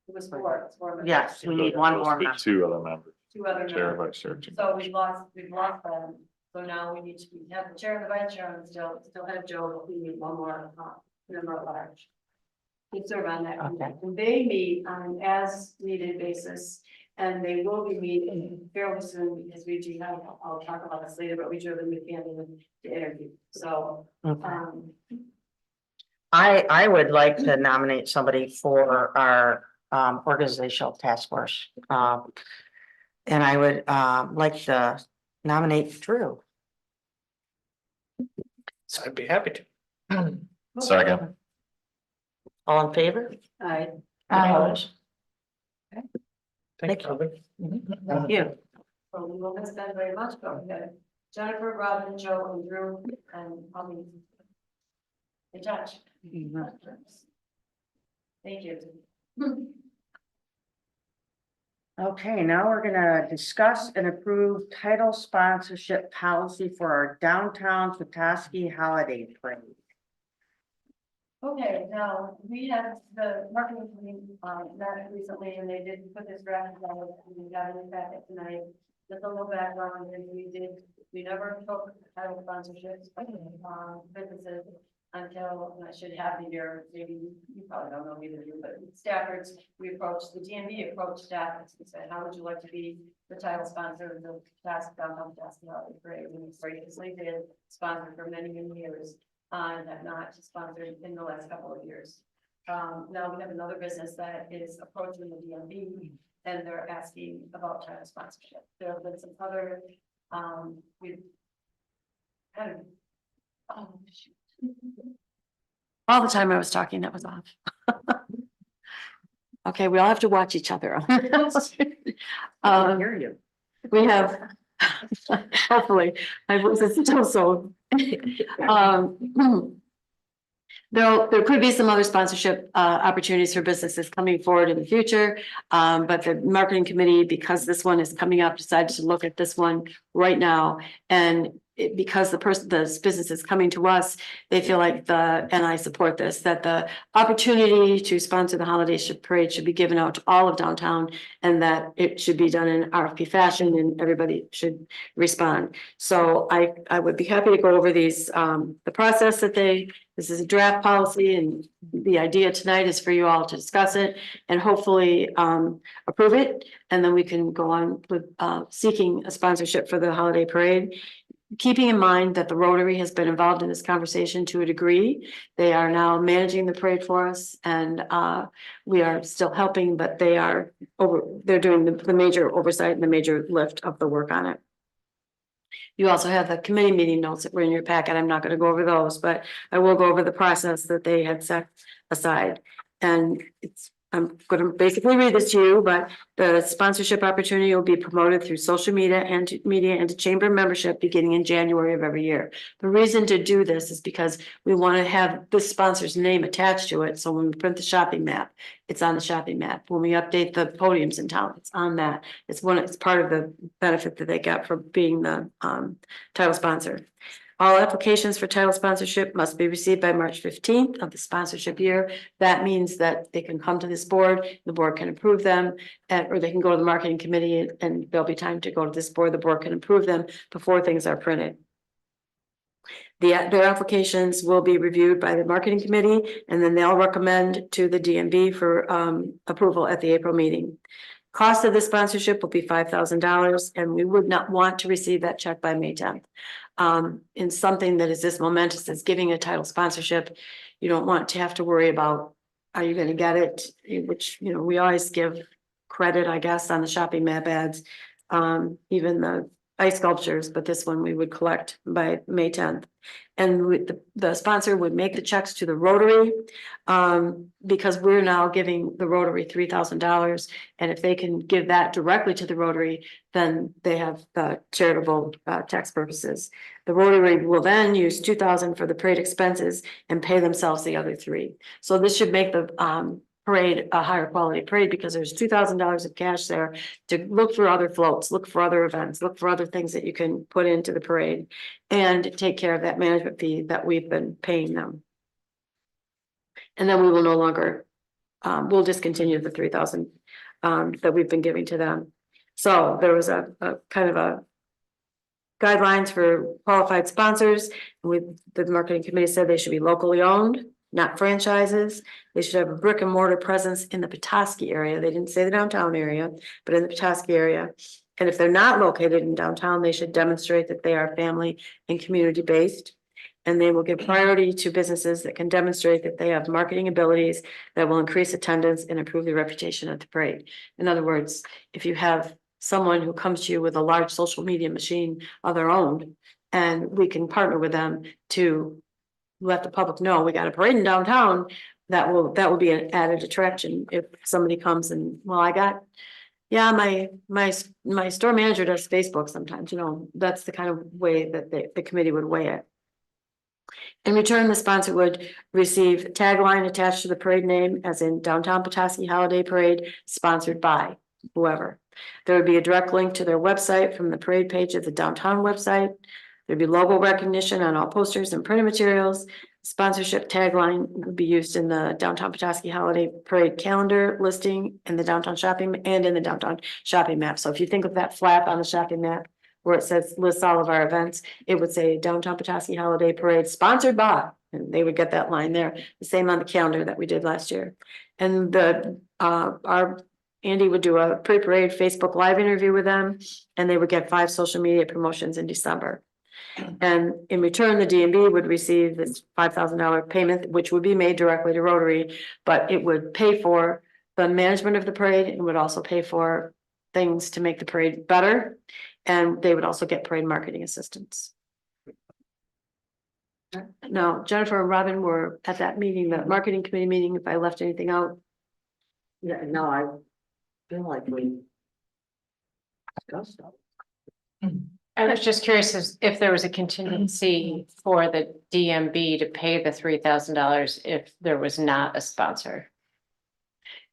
It was four. It's four members. Yes, we need one more member. Two other members, Two other chair, members. vice chair. So we've lost them. So now we need to have the chair and the vice chair and still have Joe, but we need one more, member at large. To serve on that. Okay. And they meet on an as needed basis. And they will be meeting fairly soon because we do have, I'll talk about this later, but we do have a new candidate to interview. So, I would like to nominate somebody for our organizational task force. And I would like to nominate Drew. So I'd be happy to. Second. All in favor? Opposed? Thank you. Thank you. so we won't miss them very much, but we got Jennifer, Robin, Joe, and Drew, and I'll be in touch. Thank you. Okay, now we're gonna discuss and approve title sponsorship policy for our downtown Petoskey holiday parade. Okay, now, we had the marketing committee, met recently, and they did put this draft together, and we got it in the packet tonight. Just a little background, and we never took title sponsorships, businesses until, and I should have the year, maybe you probably don't know either of you, but Stafford's, we approached, the DMB approached Stafford's and said, how would you like to be the title sponsor of the downtown Petoskey Holiday Parade? And we graciously did sponsor for many, many years. And have not sponsored in the last couple of years. Now we have another business that is approaching the DMB and they're asking about title sponsorship. There have been some other, we've kind of, all the time I was talking, that was off. Okay, we all have to watch each other. Hear you. We have, hopefully, my voice is still so. There could be some other sponsorship opportunities for businesses coming forward in the future. But the marketing committee, because this one is coming up, decided to look at this one right now. And because this business is coming to us, they feel like and I support this, that the opportunity to sponsor the holiday parade should be given out to all of downtown. And that it should be done in RFP fashion and everybody should respond. So I would be happy to go over these, the process that this is a draft policy, and the idea tonight is for you all to discuss it and hopefully approve it. And then we can go on with seeking a sponsorship for the holiday parade. Keeping in mind that the Rotary has been involved in this conversation to a degree. They are now managing the parade for us, and we are still helping, but they're doing the major oversight and the major lift of the work on it. You also have the committee meeting notes that were in your packet. I'm not going to go over those, but I will go over the process that they had set aside. And I'm going to basically read this to you, but the sponsorship opportunity will be promoted through social media and to chamber membership beginning in January of every year. The reason to do this is because we want to have the sponsor's name attached to it. So when we print the shopping map, it's on the shopping map. When we update the podiums in town, it's on that. It's part of the benefit that they got for being the title sponsor. All applications for title sponsorship must be received by March 15th of the sponsorship year. That means that they can come to this board, the board can approve them, or they can go to the marketing committee and there'll be time to go to this board. The board can approve them before things are printed. Their applications will be reviewed by the marketing committee, and then they'll recommend to the DMB for approval at the April meeting. Cost of the sponsorship will be $5,000, and we would not want to receive that check by May 10th. In something that is this momentous as giving a title sponsorship, you don't want to have to worry about, are you gonna get it? Which, you know, we always give credit, I guess, on the shopping map ads, even the ice sculptures, but this one we would collect by May 10th. And the sponsor would make the checks to the Rotary, because we're now giving the Rotary $3,000. And if they can give that directly to the Rotary, then they have charitable tax purposes. The Rotary will then use $2,000 for the parade expenses and pay themselves the other $3,000. So this should make the parade a higher quality parade, because there's $2,000 of cash there to look for other floats, look for other events, look for other things that you can put into the parade, and take care of that management fee that we've been paying them. And then we will no longer, we'll discontinue the $3,000 that we've been giving to them. So there was a kind of a guidelines for qualified sponsors. The marketing committee said they should be locally owned, not franchises. They should have a brick and mortar presence in the Petoskey area. They didn't say the downtown area, but in the Petoskey area. And if they're not located in downtown, they should demonstrate that they are family and community based. And they will give priority to businesses that can demonstrate that they have marketing abilities that will increase attendance and improve the reputation of the parade. In other words, if you have someone who comes to you with a large social media machine of their own, and we can partner with them to let the public know we got a parade in downtown, that will be an added attraction. If somebody comes and, well, yeah, my store manager does Facebook sometimes, you know, that's the kind of way that the committee would weigh it. In return, the sponsor would receive tagline attached to the parade name, as in Downtown Petoskey Holiday Parade, sponsored by whoever. There would be a direct link to their website from the parade page of the downtown website. There'd be logo recognition on all posters and printed materials. Sponsorship tagline would be used in the Downtown Petoskey Holiday Parade calendar listing in the downtown shopping and in the downtown shopping map. So if you think of that flap on the shopping map where it says lists all of our events, it would say Downtown Petoskey Holiday Parade sponsored by, and they would get that line there. The same on the calendar that we did last year. And our Andy would do a pre-parade Facebook Live interview with them, and they would get 5 social media promotions in December. And in return, the DMB would receive this $5,000 payment, which would be made directly to Rotary, but it would pay for the management of the parade and would also pay for things to make the parade better. And they would also get parade marketing assistance. Now, Jennifer and Robin were at that meeting, the marketing committee meeting, if I left anything out. Yeah, no, I feel like we discussed that. I was just curious if there was a contingency for the DMB to pay the $3,000 if there was not a sponsor.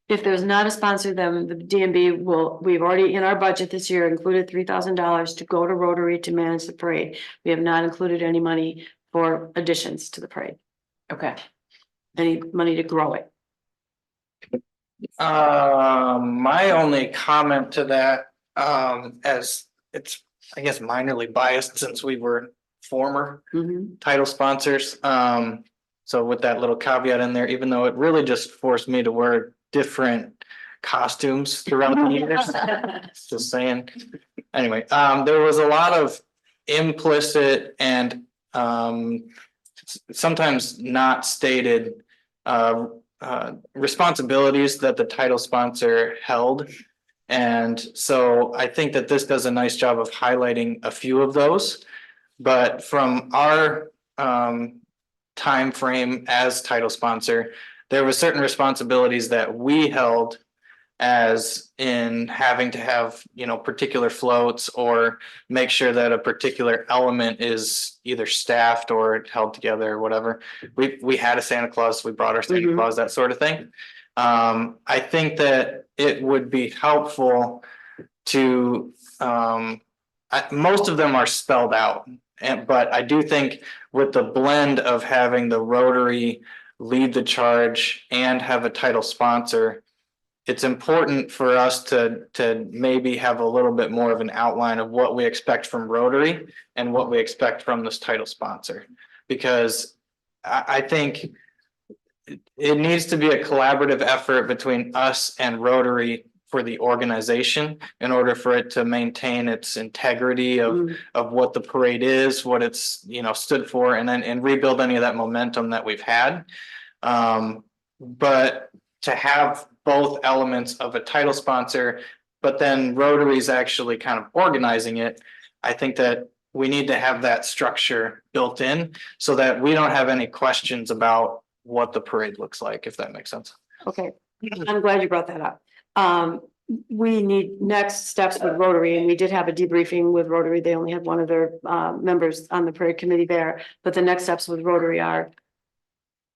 If there's not a sponsor, then the DMB we've already in our budget this year included $3,000 to go to Rotary to manage the parade. We have not included any money for additions to the parade, Okay. any money to grow it. My only comment to that, as it's, I guess, minorly biased since we were former title sponsors. So with that little caveat in there, even though it really just forced me to wear different costumes throughout the years, just saying. Anyway, there was a lot of implicit and sometimes not stated responsibilities that the title sponsor held. And so I think that this does a nice job of highlighting a few of those. But from our time frame as title sponsor, there were certain responsibilities that we held, as in having to have, you know, particular floats or make sure that a particular element is either staffed or held together or whatever. We had a Santa Claus, we brought our Santa Claus, that sort of thing. I think that it would be helpful to, most of them are spelled out, but I do think with the blend of having the Rotary lead the charge and have a title sponsor, it's important for us to maybe have a little bit more of an outline of what we expect from Rotary and what we expect from this title sponsor. Because I think it needs to be a collaborative effort between us and Rotary for the organization in order for it to maintain its integrity of what the parade is, what it's, you know, stood for, and then and rebuild any of that momentum that we've had. But to have both elements of a title sponsor, but then Rotary's actually kind of organizing it, I think that we need to have that structure built in so that we don't have any questions about what the parade looks like, if that makes sense. Okay, I'm glad you brought that up. We need next steps with Rotary, and we did have a debriefing with Rotary. They only had one of their members on the parade committee there, but the next steps with Rotary are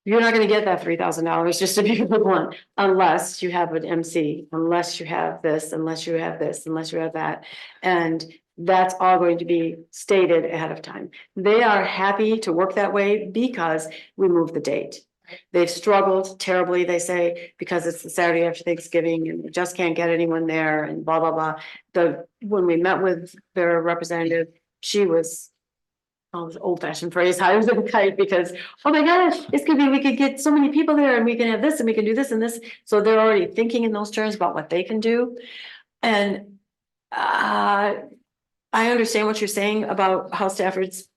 you're not gonna get that $3,000, just to be blunt, unless you have an MC, unless you have this, unless you have this, unless you have that. And that's all going to be stated ahead of time. They are happy to work that way because we moved the date. They've struggled terribly, they say, because it's the Saturday after Thanksgiving and they just can't get anyone there and blah, blah, blah. When we met with their representative, she was, oh, this old fashioned phrase, high as a kite, because, oh my gosh, it's gonna be, we could get so many people there and we can have this and we can do this and this. So they're already thinking in those terms about what they can do. And I understand what you're saying about how Stafford's,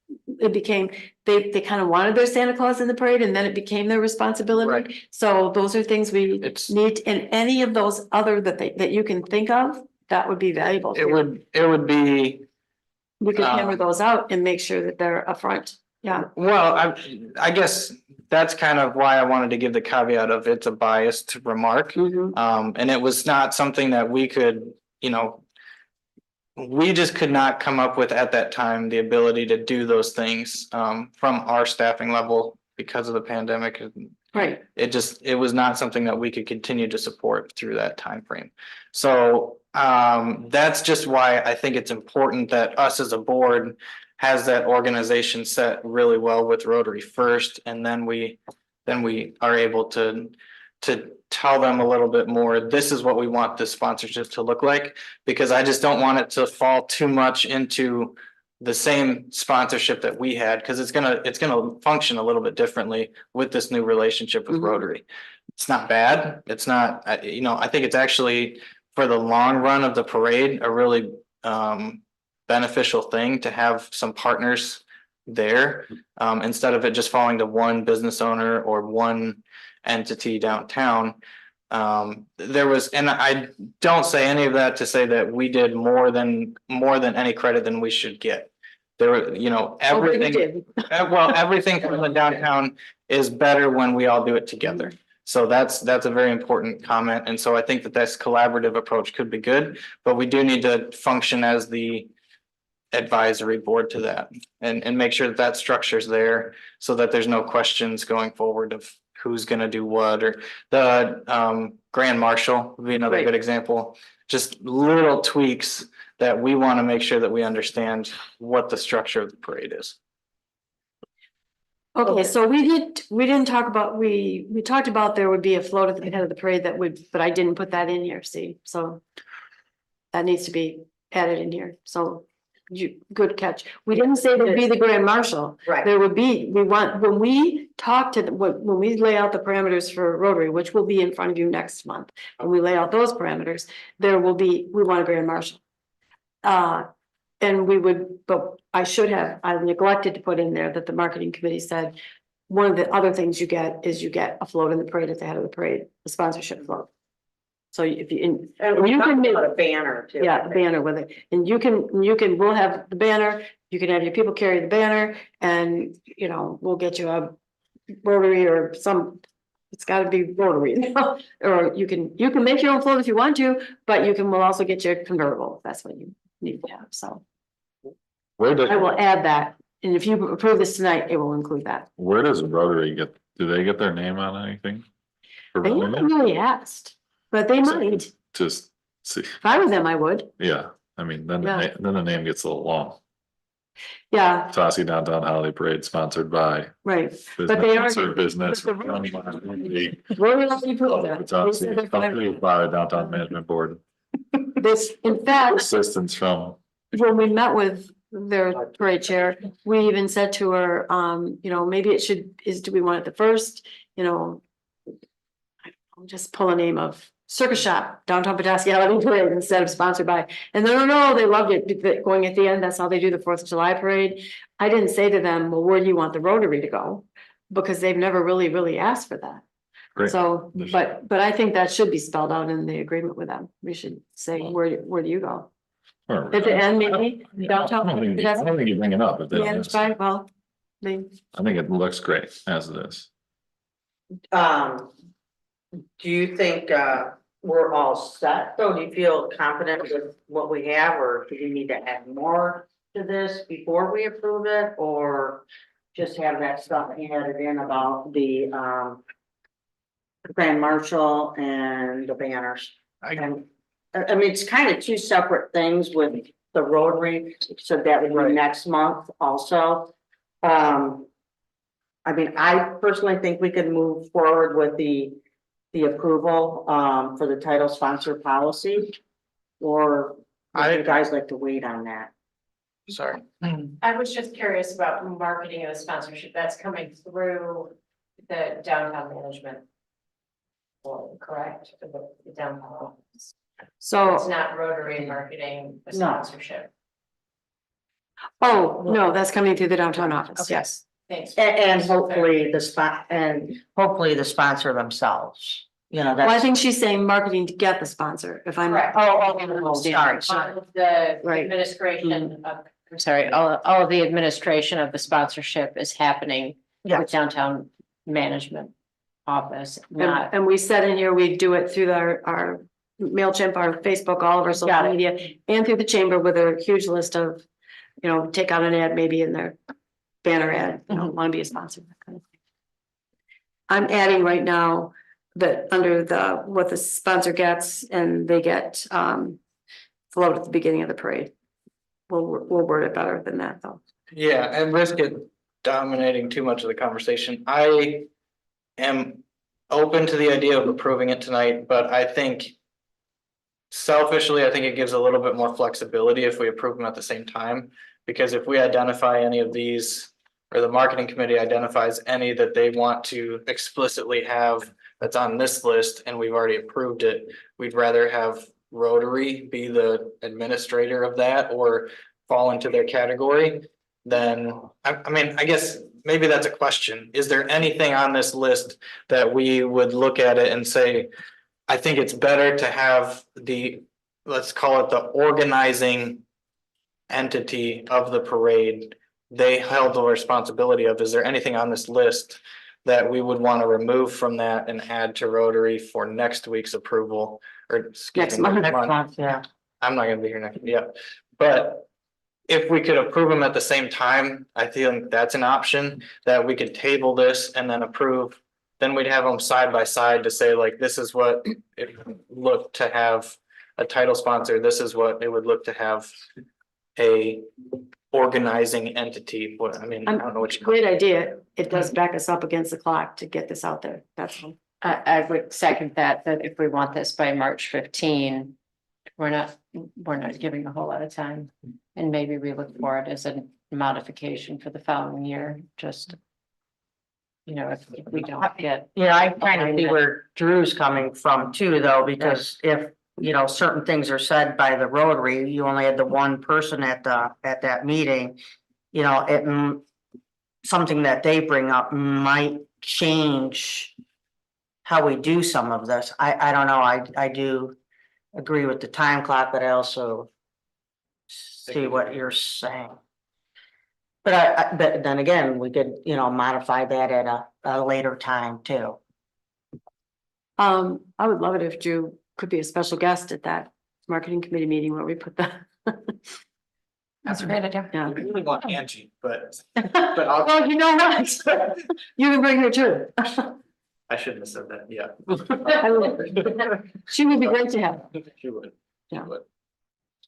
it became, they kind of wanted their Santa Claus in the parade and then it became their responsibility. Right. So those are things we It's- need, and any of those other that you can think of, that would be valuable. It would be, We could hammer those out and make sure that they're upfront. Yeah. well, I guess that's kind of why I wanted to give the caveat of it's a biased remark. Mhm. And it was not something that we could, you know, we just could not come up with at that time the ability to do those things from our staffing level because of the pandemic. Right. It was not something that we could continue to support through that time frame. So that's just why I think it's important that us as a board has that organization set really well with Rotary first, and then we are able to tell them a little bit more, this is what we want this sponsorship to look like, because I just don't want it to fall too much into the same sponsorship that we had, because it's gonna function a little bit differently with this new relationship with Mhm. Rotary. It's not bad. It's not, you know, I think it's actually for the long run of the parade, a really beneficial thing to have some partners there, instead of it just falling to one business owner or one entity downtown. There was, and I don't say any of that to say that we did more than any credit than we should get. There were, you know, everything, well, everything from the downtown is better when we all do it together. So that's a very important comment. And so I think that this collaborative approach could be good, but we do need to function as the advisory board to that and make sure that that structure's there so that there's no questions going forward of who's gonna do what, or the grand marshal would be another Right. good example. Just little tweaks that we want to make sure that we understand what the structure of the parade is. Okay, so we didn't talk about, we talked about there would be a float at the head of the parade that would, but I didn't put that in here, see, so. That needs to be added in here, so good catch. We didn't say there'd be the grand marshal. Right. There would be, when we talk to, when we lay out the parameters for Rotary, which will be in front of you next month. When we lay out those parameters, there will be, we want a grand marshal. And we would, but I neglected to put in there that the marketing committee said, one of the other things you get is you get a float in the parade at the head of the parade, a sponsorship float. So if you, and you can make a banner too. yeah, a banner with it, and we'll have the banner, you can have your people carry the banner, and, you know, we'll get you a Rotary or it's gotta be Rotary, you know? Or you can make your own float if you want to, but we'll also get you a convertible, if that's what you need to have, so. Where does, I will add that, and if you approve this tonight, it will include that. where does Rotary get, do they get their name on anything? For They running haven't it? really asked, but they might, Just see, if I were them, I would, yeah, I mean, then, Yeah. then the name gets a little long. yeah, Saucy Downtown Holiday Parade sponsored by right, but they are. business or business. but the Rotary already approved that. It's They said they're fine. approved by the Downtown Management Board, This, in fact, assistance from, when we met with their parade chair, we even said to her, you know, maybe do we want it the first, you know. I'll just pull a name of circus shop, downtown Petoskey Holiday Parade instead of sponsored by. And no, they loved it, going at the end, that's how they do the 4th of July parade. I didn't say to them, well, where do you want the Rotary to go? Because they've never really asked for that. Great. So, but I think that should be spelled out in the agreement with them. We should say, where do you go? Or- At the end, maybe, I downtown. don't think you bring it up. If they don't Yeah, miss it's it. fine, well, I mean, I think it looks great as it is. Do you think, we're all set, though? Do you feel confident with what we have, or do we need to add more to this before we approve it, or just have that stuff added in about the, Grand Marshal and the banners? And, I mean, it's kind of two separate things with the Rotary, so that would be next month also. I mean, I personally think we could move forward with the approval, for the title sponsor policy. Or would you guys like to wait on that? Sorry. I was just curious about marketing of the sponsorship that's coming through the downtown management. Well, correct, the downtown office. so, It's not Rotary marketing the No. sponsorship. oh, no, that's coming through the downtown office, Okay. yes. Thanks. And hopefully the sponsor themselves, you know, Well, I that's. think she's saying marketing to get the sponsor, if I'm. Correct. Sorry. All of the Right. administration of, I'm sorry, all of the administration of the sponsorship is happening Yeah. with downtown management office, And, not. and we said in here, we do it through our MailChimp, our Facebook, all of our Got social it. media, and through the chamber with a huge list of, take out an ad maybe in their banner ad, want to be a sponsor, that kind of thing. I'm adding right now that under what the sponsor gets, and they get, float at the beginning of the parade. We'll word it better than that, though. Yeah, and risk it dominating too much of the conversation. I am open to the idea of approving it tonight, but I think selfishly, I think it gives a little bit more flexibility if we approve them at the same time. Because if we identify any of these, or the marketing committee identifies any that they want to explicitly have that's on this list and we've already approved it, we'd rather have Rotary be the administrator of that or fall into their category. Then, I mean, I guess maybe that's a question. Is there anything on this list that we would look at it and say, I think it's better to have let's call it the organizing entity of the parade, they held the responsibility of, is there anything on this list that we would want to remove from that and add to Rotary for next week's approval? Or excuse Next me, month. Next month, yeah. I'm not gonna be here next, yeah, but if we could approve them at the same time, I think that's an option that we could table this and then approve. Then we'd have them side by side to say like, this is what it would look to have a title sponsor, this is what it would look to have a organizing entity. What, I mean, I don't know what you. Great idea. It does back us up against the clock to get this out there. That's all. I would second that if we want this by March 15, we're not giving a whole lot of time. And maybe we look for it as a modification for the following year, just. If we don't get. Yeah, I kind of see where Drew's coming from too, though, because if, certain things are said by the Rotary, you only had the one person at that meeting. Something that they bring up might change how we do some of this. I don't know, I do agree with the time clock, but I also see what you're saying. But but then again, we could, modify that at a later time too. I would love it if Drew could be a special guest at that marketing committee meeting where we put the. That's a great idea. Yeah. I really want Angie, but I'll, Well, you know what? You can bring her too. I shouldn't have said that, yeah. I will. She would be great to have. She would. She Yeah. would.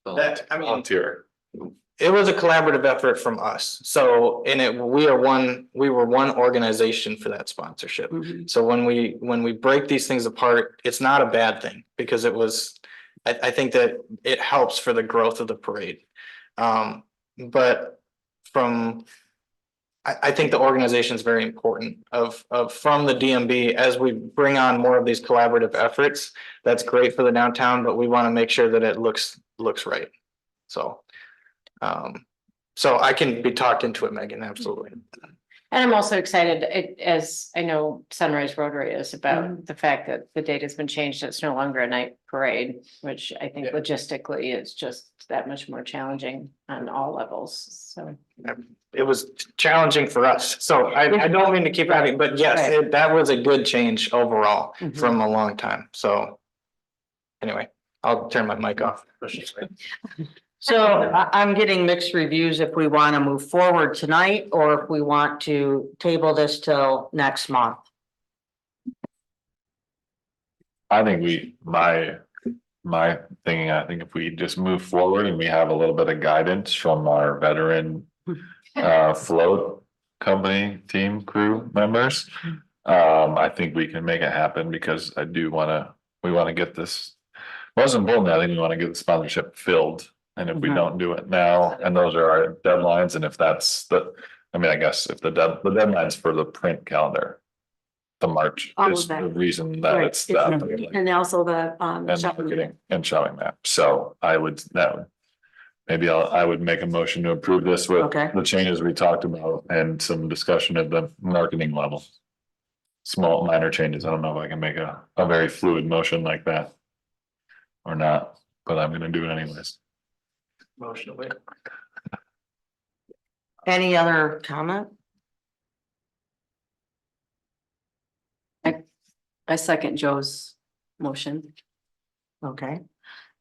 That, I mean, Volunteer. it was a collaborative effort from us. So we were one organization for that sponsorship. Mhm. So when we break these things apart, it's not a bad thing because I think that it helps for the growth of the parade. But from I think the organization is very important from the DMB as we bring on more of these collaborative efforts. That's great for the downtown, but we want to make sure that it looks right. So, so I can be talked into it, Megan, absolutely. And I'm also excited, as I know Sunrise Rotary is, about the fact that the date has been changed. It's no longer a night parade, which I think Yeah. logistically is just that much more challenging on all levels, so. It was challenging for us, so I don't mean to keep having, but yes, Right. that was a good change overall Mhm. from a long time, so. Anyway, I'll turn my mic off. So I'm getting mixed reviews if we want to move forward tonight or if we want to table this till next month. I think my thinking, I think if we just move forward and we have a little bit of guidance from our veteran float company, team, crew members. I think we can make it happen because we wanna get this. Most importantly, I think we wanna get the sponsorship filled. And if we don't do it now, and those are our deadlines, and if that's I guess if the deadlines for the print calendar. The March All is of that. the reason that Right. it's that. And also the, And shopping. marketing and showing that. So maybe I would make a motion to approve this with Okay. the changes we talked about and some discussion at the marketing level. Small minor changes. I don't know if I can make a very fluid motion like that. Or not, but I'm gonna do it anyways. Motion away. Any other comment? I second Joe's motion. Okay,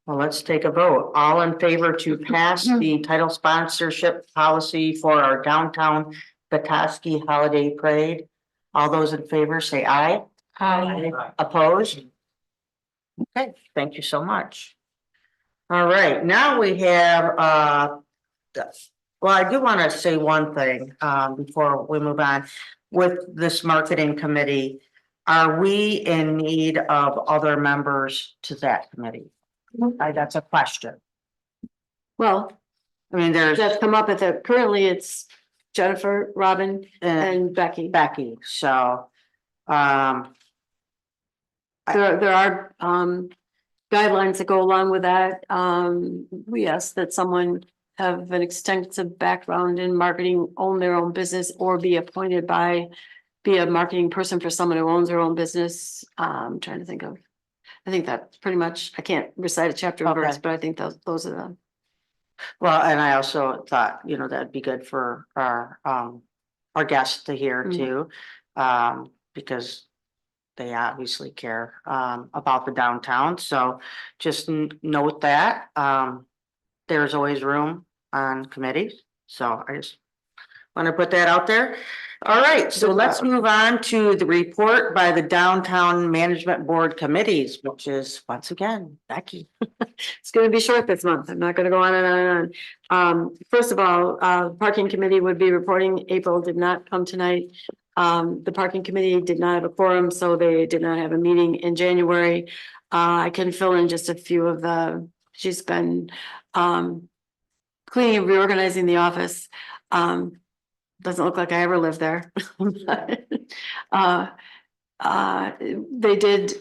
well, let's take a vote. All in favor to pass the title sponsorship policy for our downtown Petoskey Holiday Parade? All those in favor say aye. Opposed? Okay, thank you so much. All right, now we have, well, I do want to say one thing, before we move on. With this marketing committee, are we in need of other members to that committee? That's a question. Well, I mean, there's that's come up currently it's Jennifer, Robin and Becky. Becky, so, There are, guidelines that go along with that. We ask that someone have an extensive background in marketing, own their own business, or be appointed be a marketing person for someone who owns their own business. I'm trying to think of, I think that pretty much, I can't recite a chapter and verse, Okay. but I think those are the. well, and I also thought, that'd be good for our guests to hear too. Because they obviously care about the downtown, so just note that there's always room on committees, so I just want to put that out there. All right, so let's move on to the report by the Downtown Management Board committees, which is once again Becky. It's gonna be short this month. I'm not gonna go on and on and on. First of all, parking committee would be reporting. April did not come tonight. The parking committee did not have a quorum, so they did not have a meeting in January. I can fill in just a few of she's been cleaning, reorganizing the office. Doesn't look like I ever lived there. They did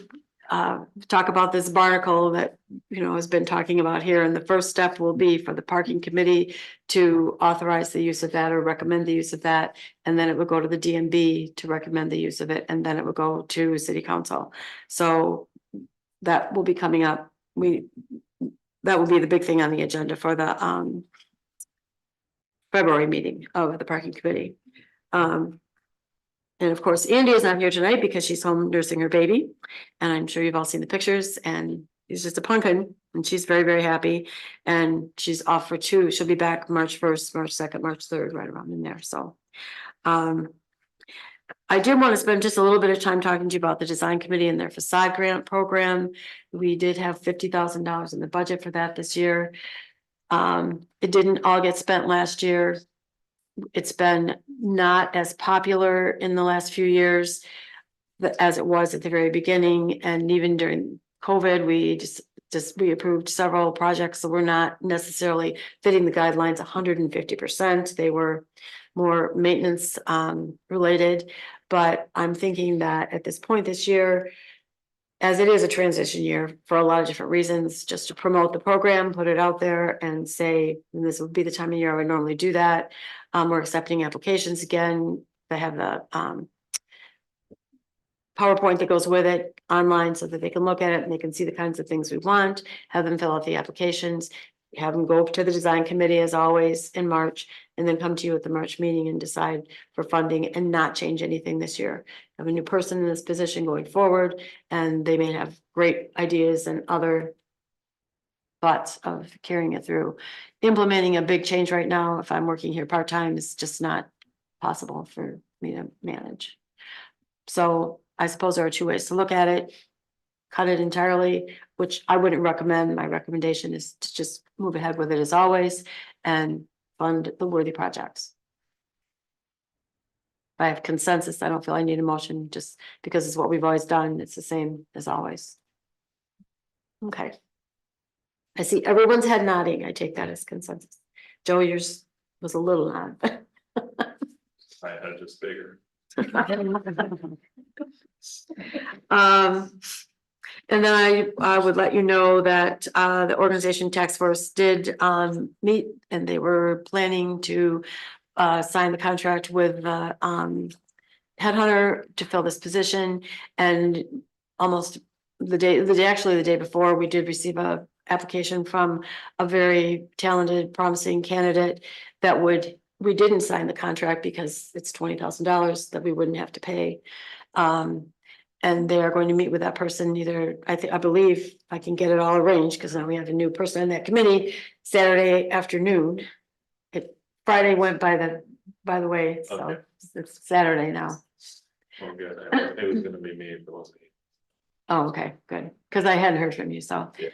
talk about this barnacle that, has been talking about here. And the first step will be for the parking committee to authorize the use of that or recommend the use of that. And then it would go to the DMB to recommend the use of it. And then it would go to city council. So that will be coming up. That will be the big thing on the agenda for the February meeting of the parking committee. And of course, Andy is not here tonight because she's home nursing her baby. And I'm sure you've all seen the pictures, and he's just a pumpkin and she's very, very happy. And she's off for 2. She'll be back March 1st, March 2nd, March 3rd, right around in there. So I did want to spend just a little bit of time talking to you about the design committee and their facade grant program. We did have $50,000 in the budget for that this year. It didn't all get spent last year. It's been not as popular in the last few years as it was at the very beginning. And even during COVID, we we approved several projects that were not necessarily fitting the guidelines 150%. They were more maintenance related. But I'm thinking that at this point this year, as it is a transition year for a lot of different reasons, just to promote the program, put it out there and say, and this would be the time of year I would normally do that. We're accepting applications again. They have the PowerPoint that goes with it online so that they can look at it and they can see the kinds of things we want, have them fill out the applications, have them go to the design committee as always in March, and then come to you at the March meeting and decide for funding and not change anything this year. Have a new person in this position going forward, and they may have great ideas and other thoughts of carrying it through. Implementing a big change right now, if I'm working here part-time, is just not possible for me to manage. So I suppose there are two ways to look at it. Cut it entirely, which I wouldn't recommend. My recommendation is to just move ahead with it as always and fund the worthy projects. If I have consensus, I don't feel I need a motion just because it's what we've always done. It's the same as always. Okay. I see everyone's head nodding. I take that as consensus. Joe, yours was a little nod. I had just bigger. And then I would let you know that the organization task force did meet, and they were planning to sign the contract with the headhunter to fill this position. And almost the day before, we did receive a application from a very talented, promising candidate that we didn't sign the contract because it's $20,000 that we wouldn't have to pay. And they are going to meet with that person either, I believe I can get it all arranged because now we have a new person in that committee Saturday afternoon. Friday went by the way, so Okay. it's Saturday now. Oh, good. It was gonna be me if it wasn't me. Oh, okay, good, because I hadn't heard from you, so. Yeah.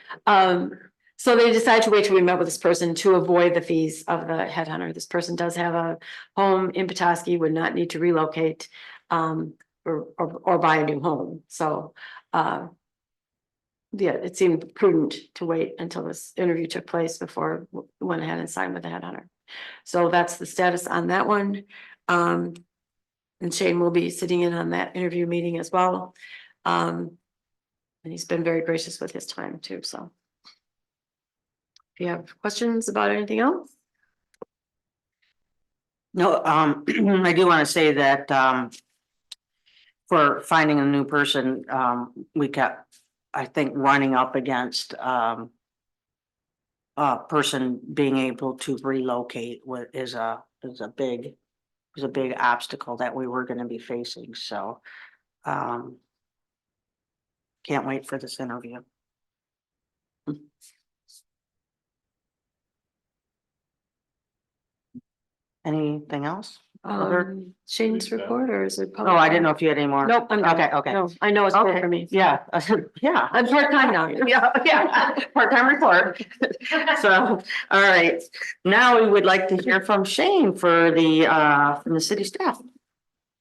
So they decided to wait till we met with this person to avoid the fees of the headhunter. This person does have a home in Petoskey, would not need to relocate, or buy a new home, so, yeah, it seemed prudent to wait until this interview took place before we went ahead and signed with the headhunter. So that's the status on that one. And Shane will be sitting in on that interview meeting as well. And he's been very gracious with his time too, so. If you have questions about anything else? No, I do want to say that, for finding a new person, we kept, I think, running up against, a person being able to relocate is a big obstacle that we were gonna be facing, so, can't wait for this interview. Anything else? Shane's report, or is it? Oh, I didn't know if you had any more. Nope, I'm done. Okay. No, I know it's good Okay. for me. Yeah, yeah. I'm part-time now. Yeah, part-time report. So, all right, now we would like to hear from Shane from the city staff.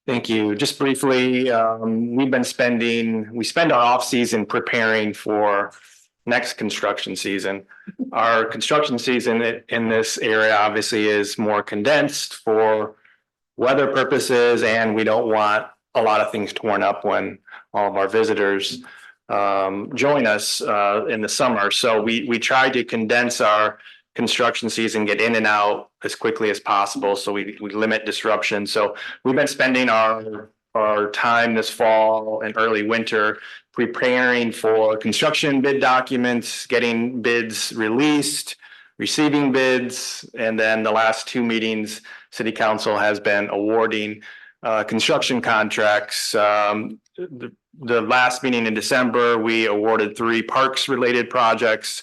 Thank you. Just briefly, we spend our off season preparing for next construction season. Our construction season in this area obviously is more condensed for weather purposes, and we don't want a lot of things torn up when all of our visitors join us in the summer. So we try to condense our construction season, get in and out as quickly as possible, so we limit disruption. So we've been spending our time this fall and early winter preparing for construction bid documents, getting bids released, receiving bids, and then the last two meetings, city council has been awarding construction contracts. The last meeting in December, we awarded 3 parks related projects.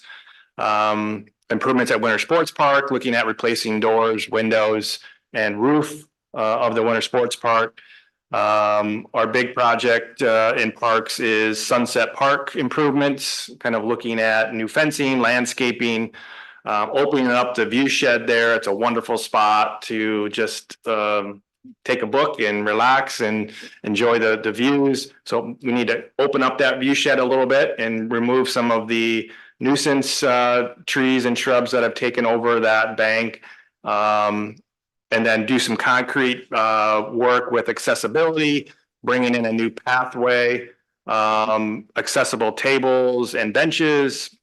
Improvements at Winter Sports Park, looking at replacing doors, windows, and roof of the Winter Sports Park. Our big project in parks is Sunset Park improvements, kind of looking at new fencing, landscaping, opening up the view shed there. It's a wonderful spot to just take a book and relax and enjoy the views. So we need to open up that view shed a little bit and remove some of the nuisance trees and shrubs that have taken over that bank. and then do some concrete work with accessibility, bringing in a new pathway, accessible tables and benches.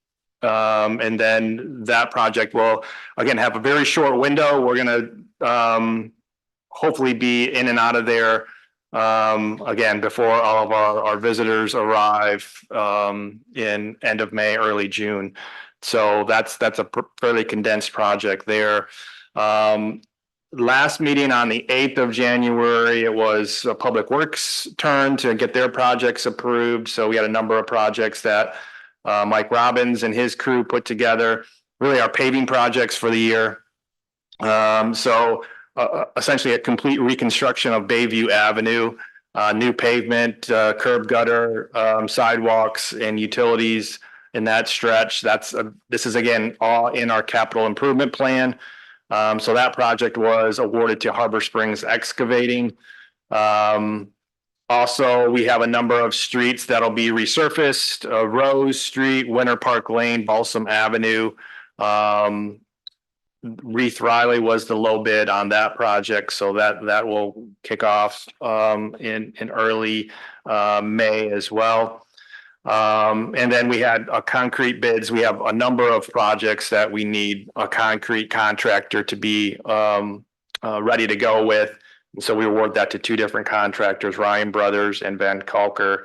And then that project will, again, have a very short window. We're gonna hopefully be in and out of there again, before all of our visitors arrive in end of May, early June. So that's a fairly condensed project there. Last meeting on the 8th of January, it was Public Works' turn to get their projects approved. So we had a number of projects that Mike Robbins and his crew put together, really our paving projects for the year. Essentially a complete reconstruction of Bayview Avenue, new pavement, curb gutter, sidewalks and utilities in that stretch. This is again, all in our capital improvement plan. So that project was awarded to Harbor Springs Excavating. Also, we have a number of streets that'll be resurfaced, Rose Street, Winter Park Lane, Balsam Avenue. Reith Riley was the low bid on that project, so that will kick off in early May as well. And then we had concrete bids. We have a number of projects that we need a concrete contractor to be ready to go with. So we award that to two different contractors, Ryan Brothers and Van Kalker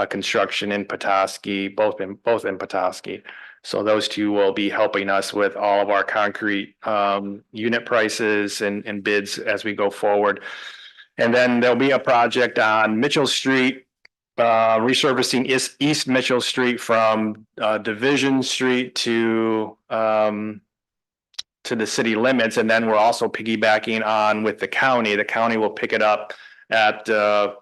Construction in Petoskey, both in Petoskey. So those two will be helping us with all of our concrete unit prices and bids as we go forward. And then there'll be a project on Mitchell Street, resurfacing East Mitchell Street from Division Street to the city limits. And then we're also piggybacking on with the county. The county will pick it up at trying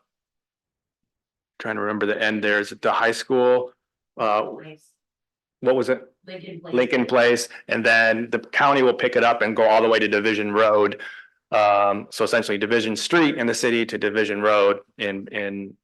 to remember the end there. Is it the high school? What was it? Lincoln Place. And then the county will pick it up and go all the way to Division Road. So essentially Division Street in the city to Division Road in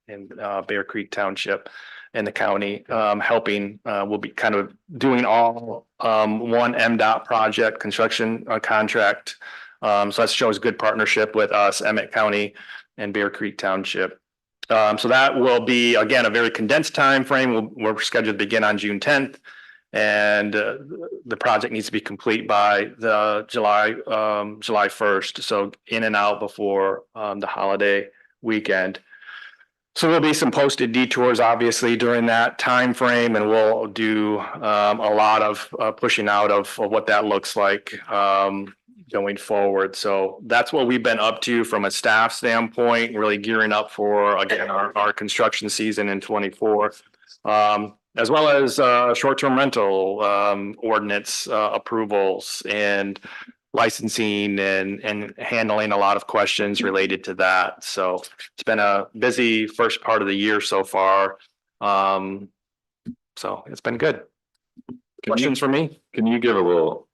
Bear Creek Township in the county, helping, we'll be kind of doing all one MDOT project construction contract. So that shows good partnership with us, Emmett County and Bear Creek Township. So that will be, again, a very condensed time frame. We're scheduled to begin on June 10th. And the project needs to be complete by the July 1st. So in and out before the holiday weekend. So there'll be some posted detours, obviously, during that time frame, and we'll do a lot of pushing out of what that looks like going forward. So that's what we've been up to from a staff standpoint, really gearing up for, again, our construction season in 24. As well as short-term rental ordinance approvals and licensing and handling a lot of questions related to that. So it's been a busy first part of the year so far. So it's been good. Questions for me? Can you give a little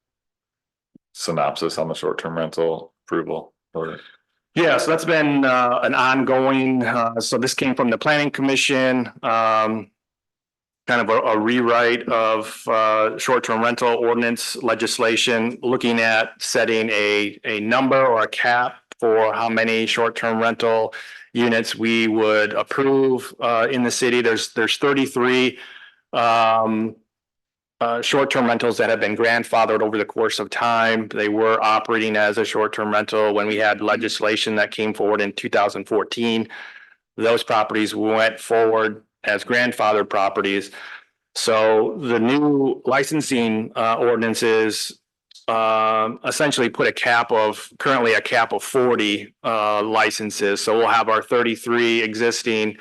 synopsis on the short-term rental approval? Yeah, so that's been an ongoing, so this came from the Planning Commission. Kind of a rewrite of short-term rental ordinance legislation, looking at setting a number or a cap for how many short-term rental units we would approve in the city. There's 33 short-term rentals that have been grandfathered over the course of time. They were operating as a short-term rental when we had legislation that came forward in 2014. Those properties went forward as grandfathered properties. So the new licensing ordinances essentially put currently a cap of 40 licenses. So we'll have our 33 existing.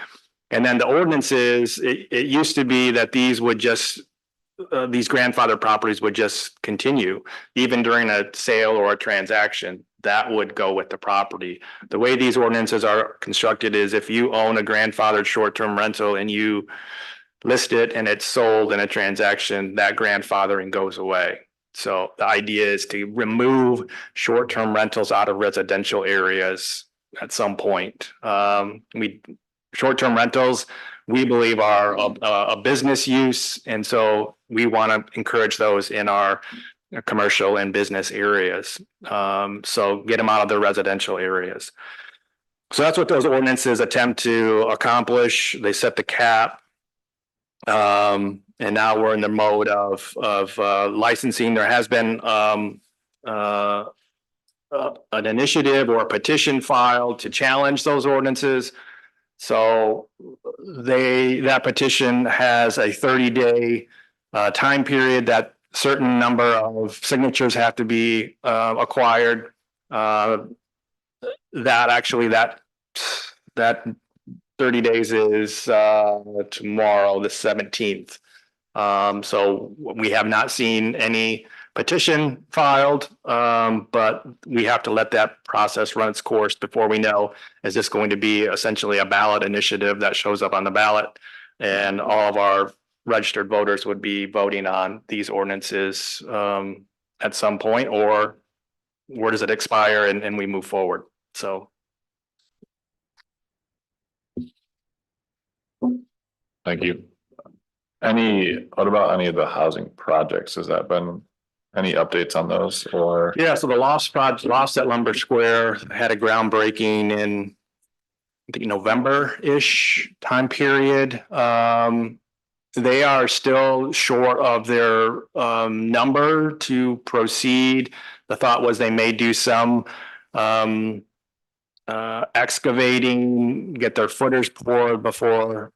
And then the ordinances, it used to be that these grandfathered properties would just continue even during a sale or a transaction. That would go with the property. The way these ordinances are constructed is if you own a grandfathered short-term rental and you list it and it's sold in a transaction, that grandfathering goes away. So the idea is to remove short-term rentals out of residential areas at some point. Short-term rentals, we believe are a business use. And so we want to encourage those in our commercial and business areas. So get them out of the residential areas. So that's what those ordinances attempt to accomplish. They set the cap. And now we're in the mode of licensing. There has been an initiative or a petition filed to challenge those ordinances. So that petition has a 30-day time period that certain number of signatures have to be acquired. That 30 days is tomorrow, the 17th. So we have not seen any petition filed, but we have to let that process run its course before we know, is this going to be essentially a ballot initiative that shows up on the ballot, and all of our registered voters would be voting on these ordinances at some point, or where does it expire and we move forward? So. Thank you. What about any of the housing projects? Has that been any updates on those, or? Yeah, so the Lost at Lumber Square had a groundbreaking in, I think, November-ish time period. They are still short of their number to proceed. The thought was they may do some excavating, get their footers poured before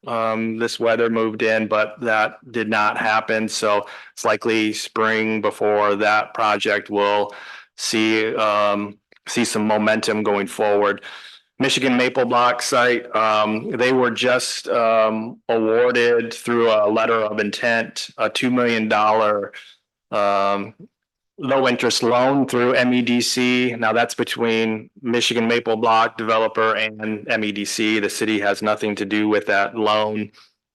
this weather moved in, but that did not happen. So it's likely spring before that project will see some momentum going forward. Michigan Maple Block site, they were just awarded through a letter of intent, a $2 million low interest loan through MEDC. Now that's between Michigan Maple Block developer and MEDC. The city has nothing to do with that loan,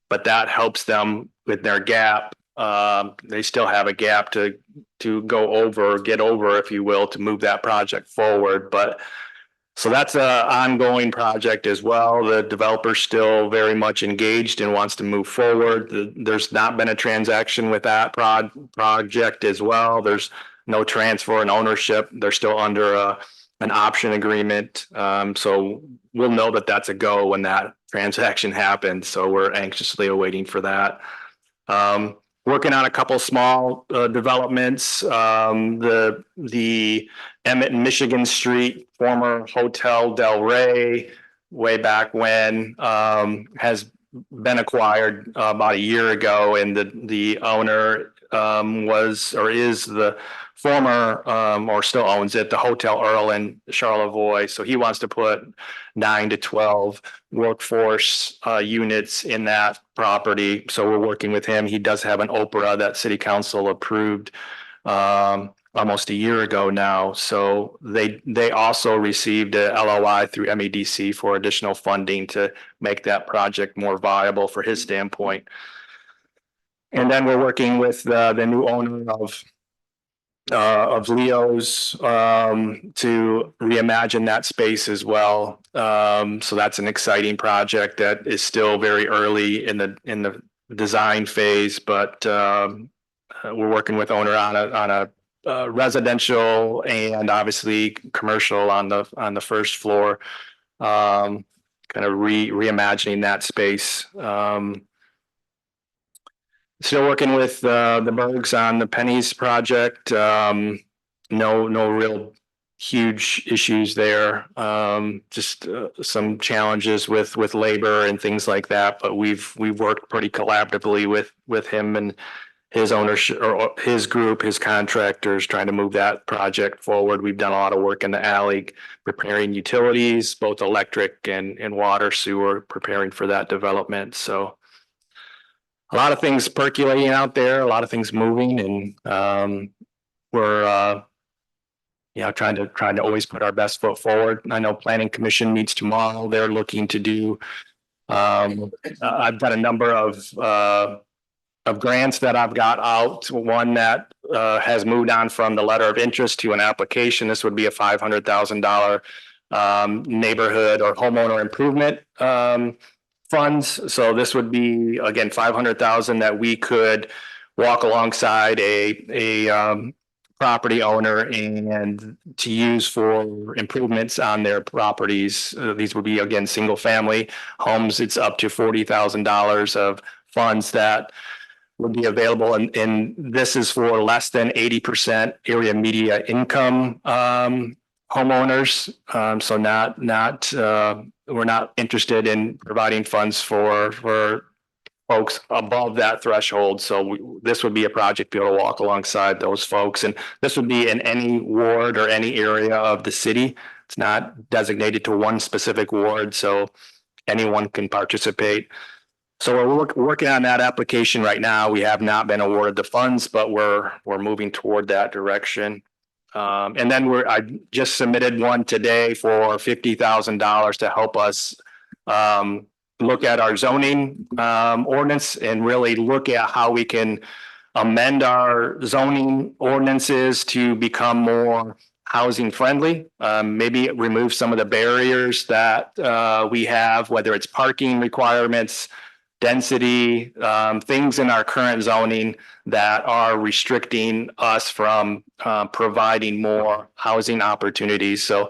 but that helps them with their gap. They still have a gap to get over, if you will, to move that project forward. But so that's an ongoing project as well. The developer's still very much engaged and wants to move forward. There's not been a transaction with that project as well. There's no transfer in ownership. They're still under an option agreement. So we'll know that that's a go when that transaction happens. So we're anxiously awaiting for that. Working on a couple small developments. The Emmett and Michigan Street, former Hotel Del Rey, way back when, has been acquired about a year ago, and the owner was or is the former or still owns it, the Hotel Earl in Charlevoix. So he wants to put 9 to 12 workforce units in that property. So we're working with him. He does have an OPRA that City Council approved almost a year ago now. So they also received a LOI through MEDC for additional funding to make that project more viable for his standpoint. And then we're working with the new owner of Leo's to reimagine that space as well. So that's an exciting project that is still very early in the design phase, but we're working with owner on a residential and obviously commercial on the first floor, kind of reimagining that space. Still working with the Bergs on the Pennies project. No real huge issues there. Just some challenges with labor and things like that. But we've worked pretty collaboratively with him and his ownership, or his group, his contractors, trying to move that project forward. We've done a lot of work in the alley, preparing utilities, both electric and water, sewer, preparing for that development. So a lot of things percolating out there, a lot of things moving, and we're trying to always put our best foot forward. I know Planning Commission meets tomorrow. They're looking to do. I've got a number of grants that I've got out. One that has moved on from the letter of interest to an application. This would be a $500,000 neighborhood or homeowner improvement funds. So this would be, again, $500,000 that we could walk alongside a property owner and to use for improvements on their properties. These would be, again, single family homes. It's up to $40,000 of funds that would be available, and this is for less than 80% area media income homeowners. So we're not interested in providing funds for folks above that threshold. So this would be a project to be able to walk alongside those folks. And this would be in any ward or any area of the city. It's not designated to one specific ward, so anyone can participate. So we're working on that application right now. We have not been awarded the funds, but we're moving toward that direction. And then I just submitted one today for $50,000 to help us look at our zoning ordinance and really look at how we can amend our zoning ordinances to become more housing friendly. Maybe remove some of the barriers that we have, whether it's parking requirements, density, things in our current zoning that are restricting us from providing more housing opportunities. So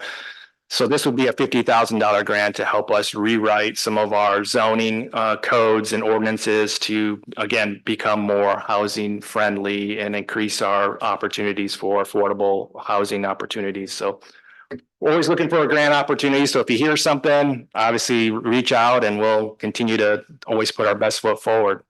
this would be a $50,000 grant to help us rewrite some of our zoning codes and ordinances to, again, become more housing friendly and increase our opportunities for affordable housing opportunities. So we're always looking for a grant opportunity. So if you hear something, obviously reach out and we'll continue to always put our best foot forward.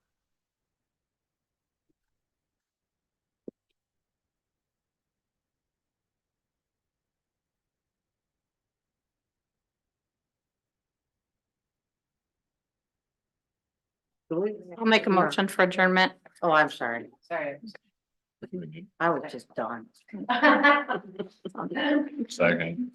I'll make a motion for adjournment. Oh, I'm sorry. Sorry. I was just done. Second.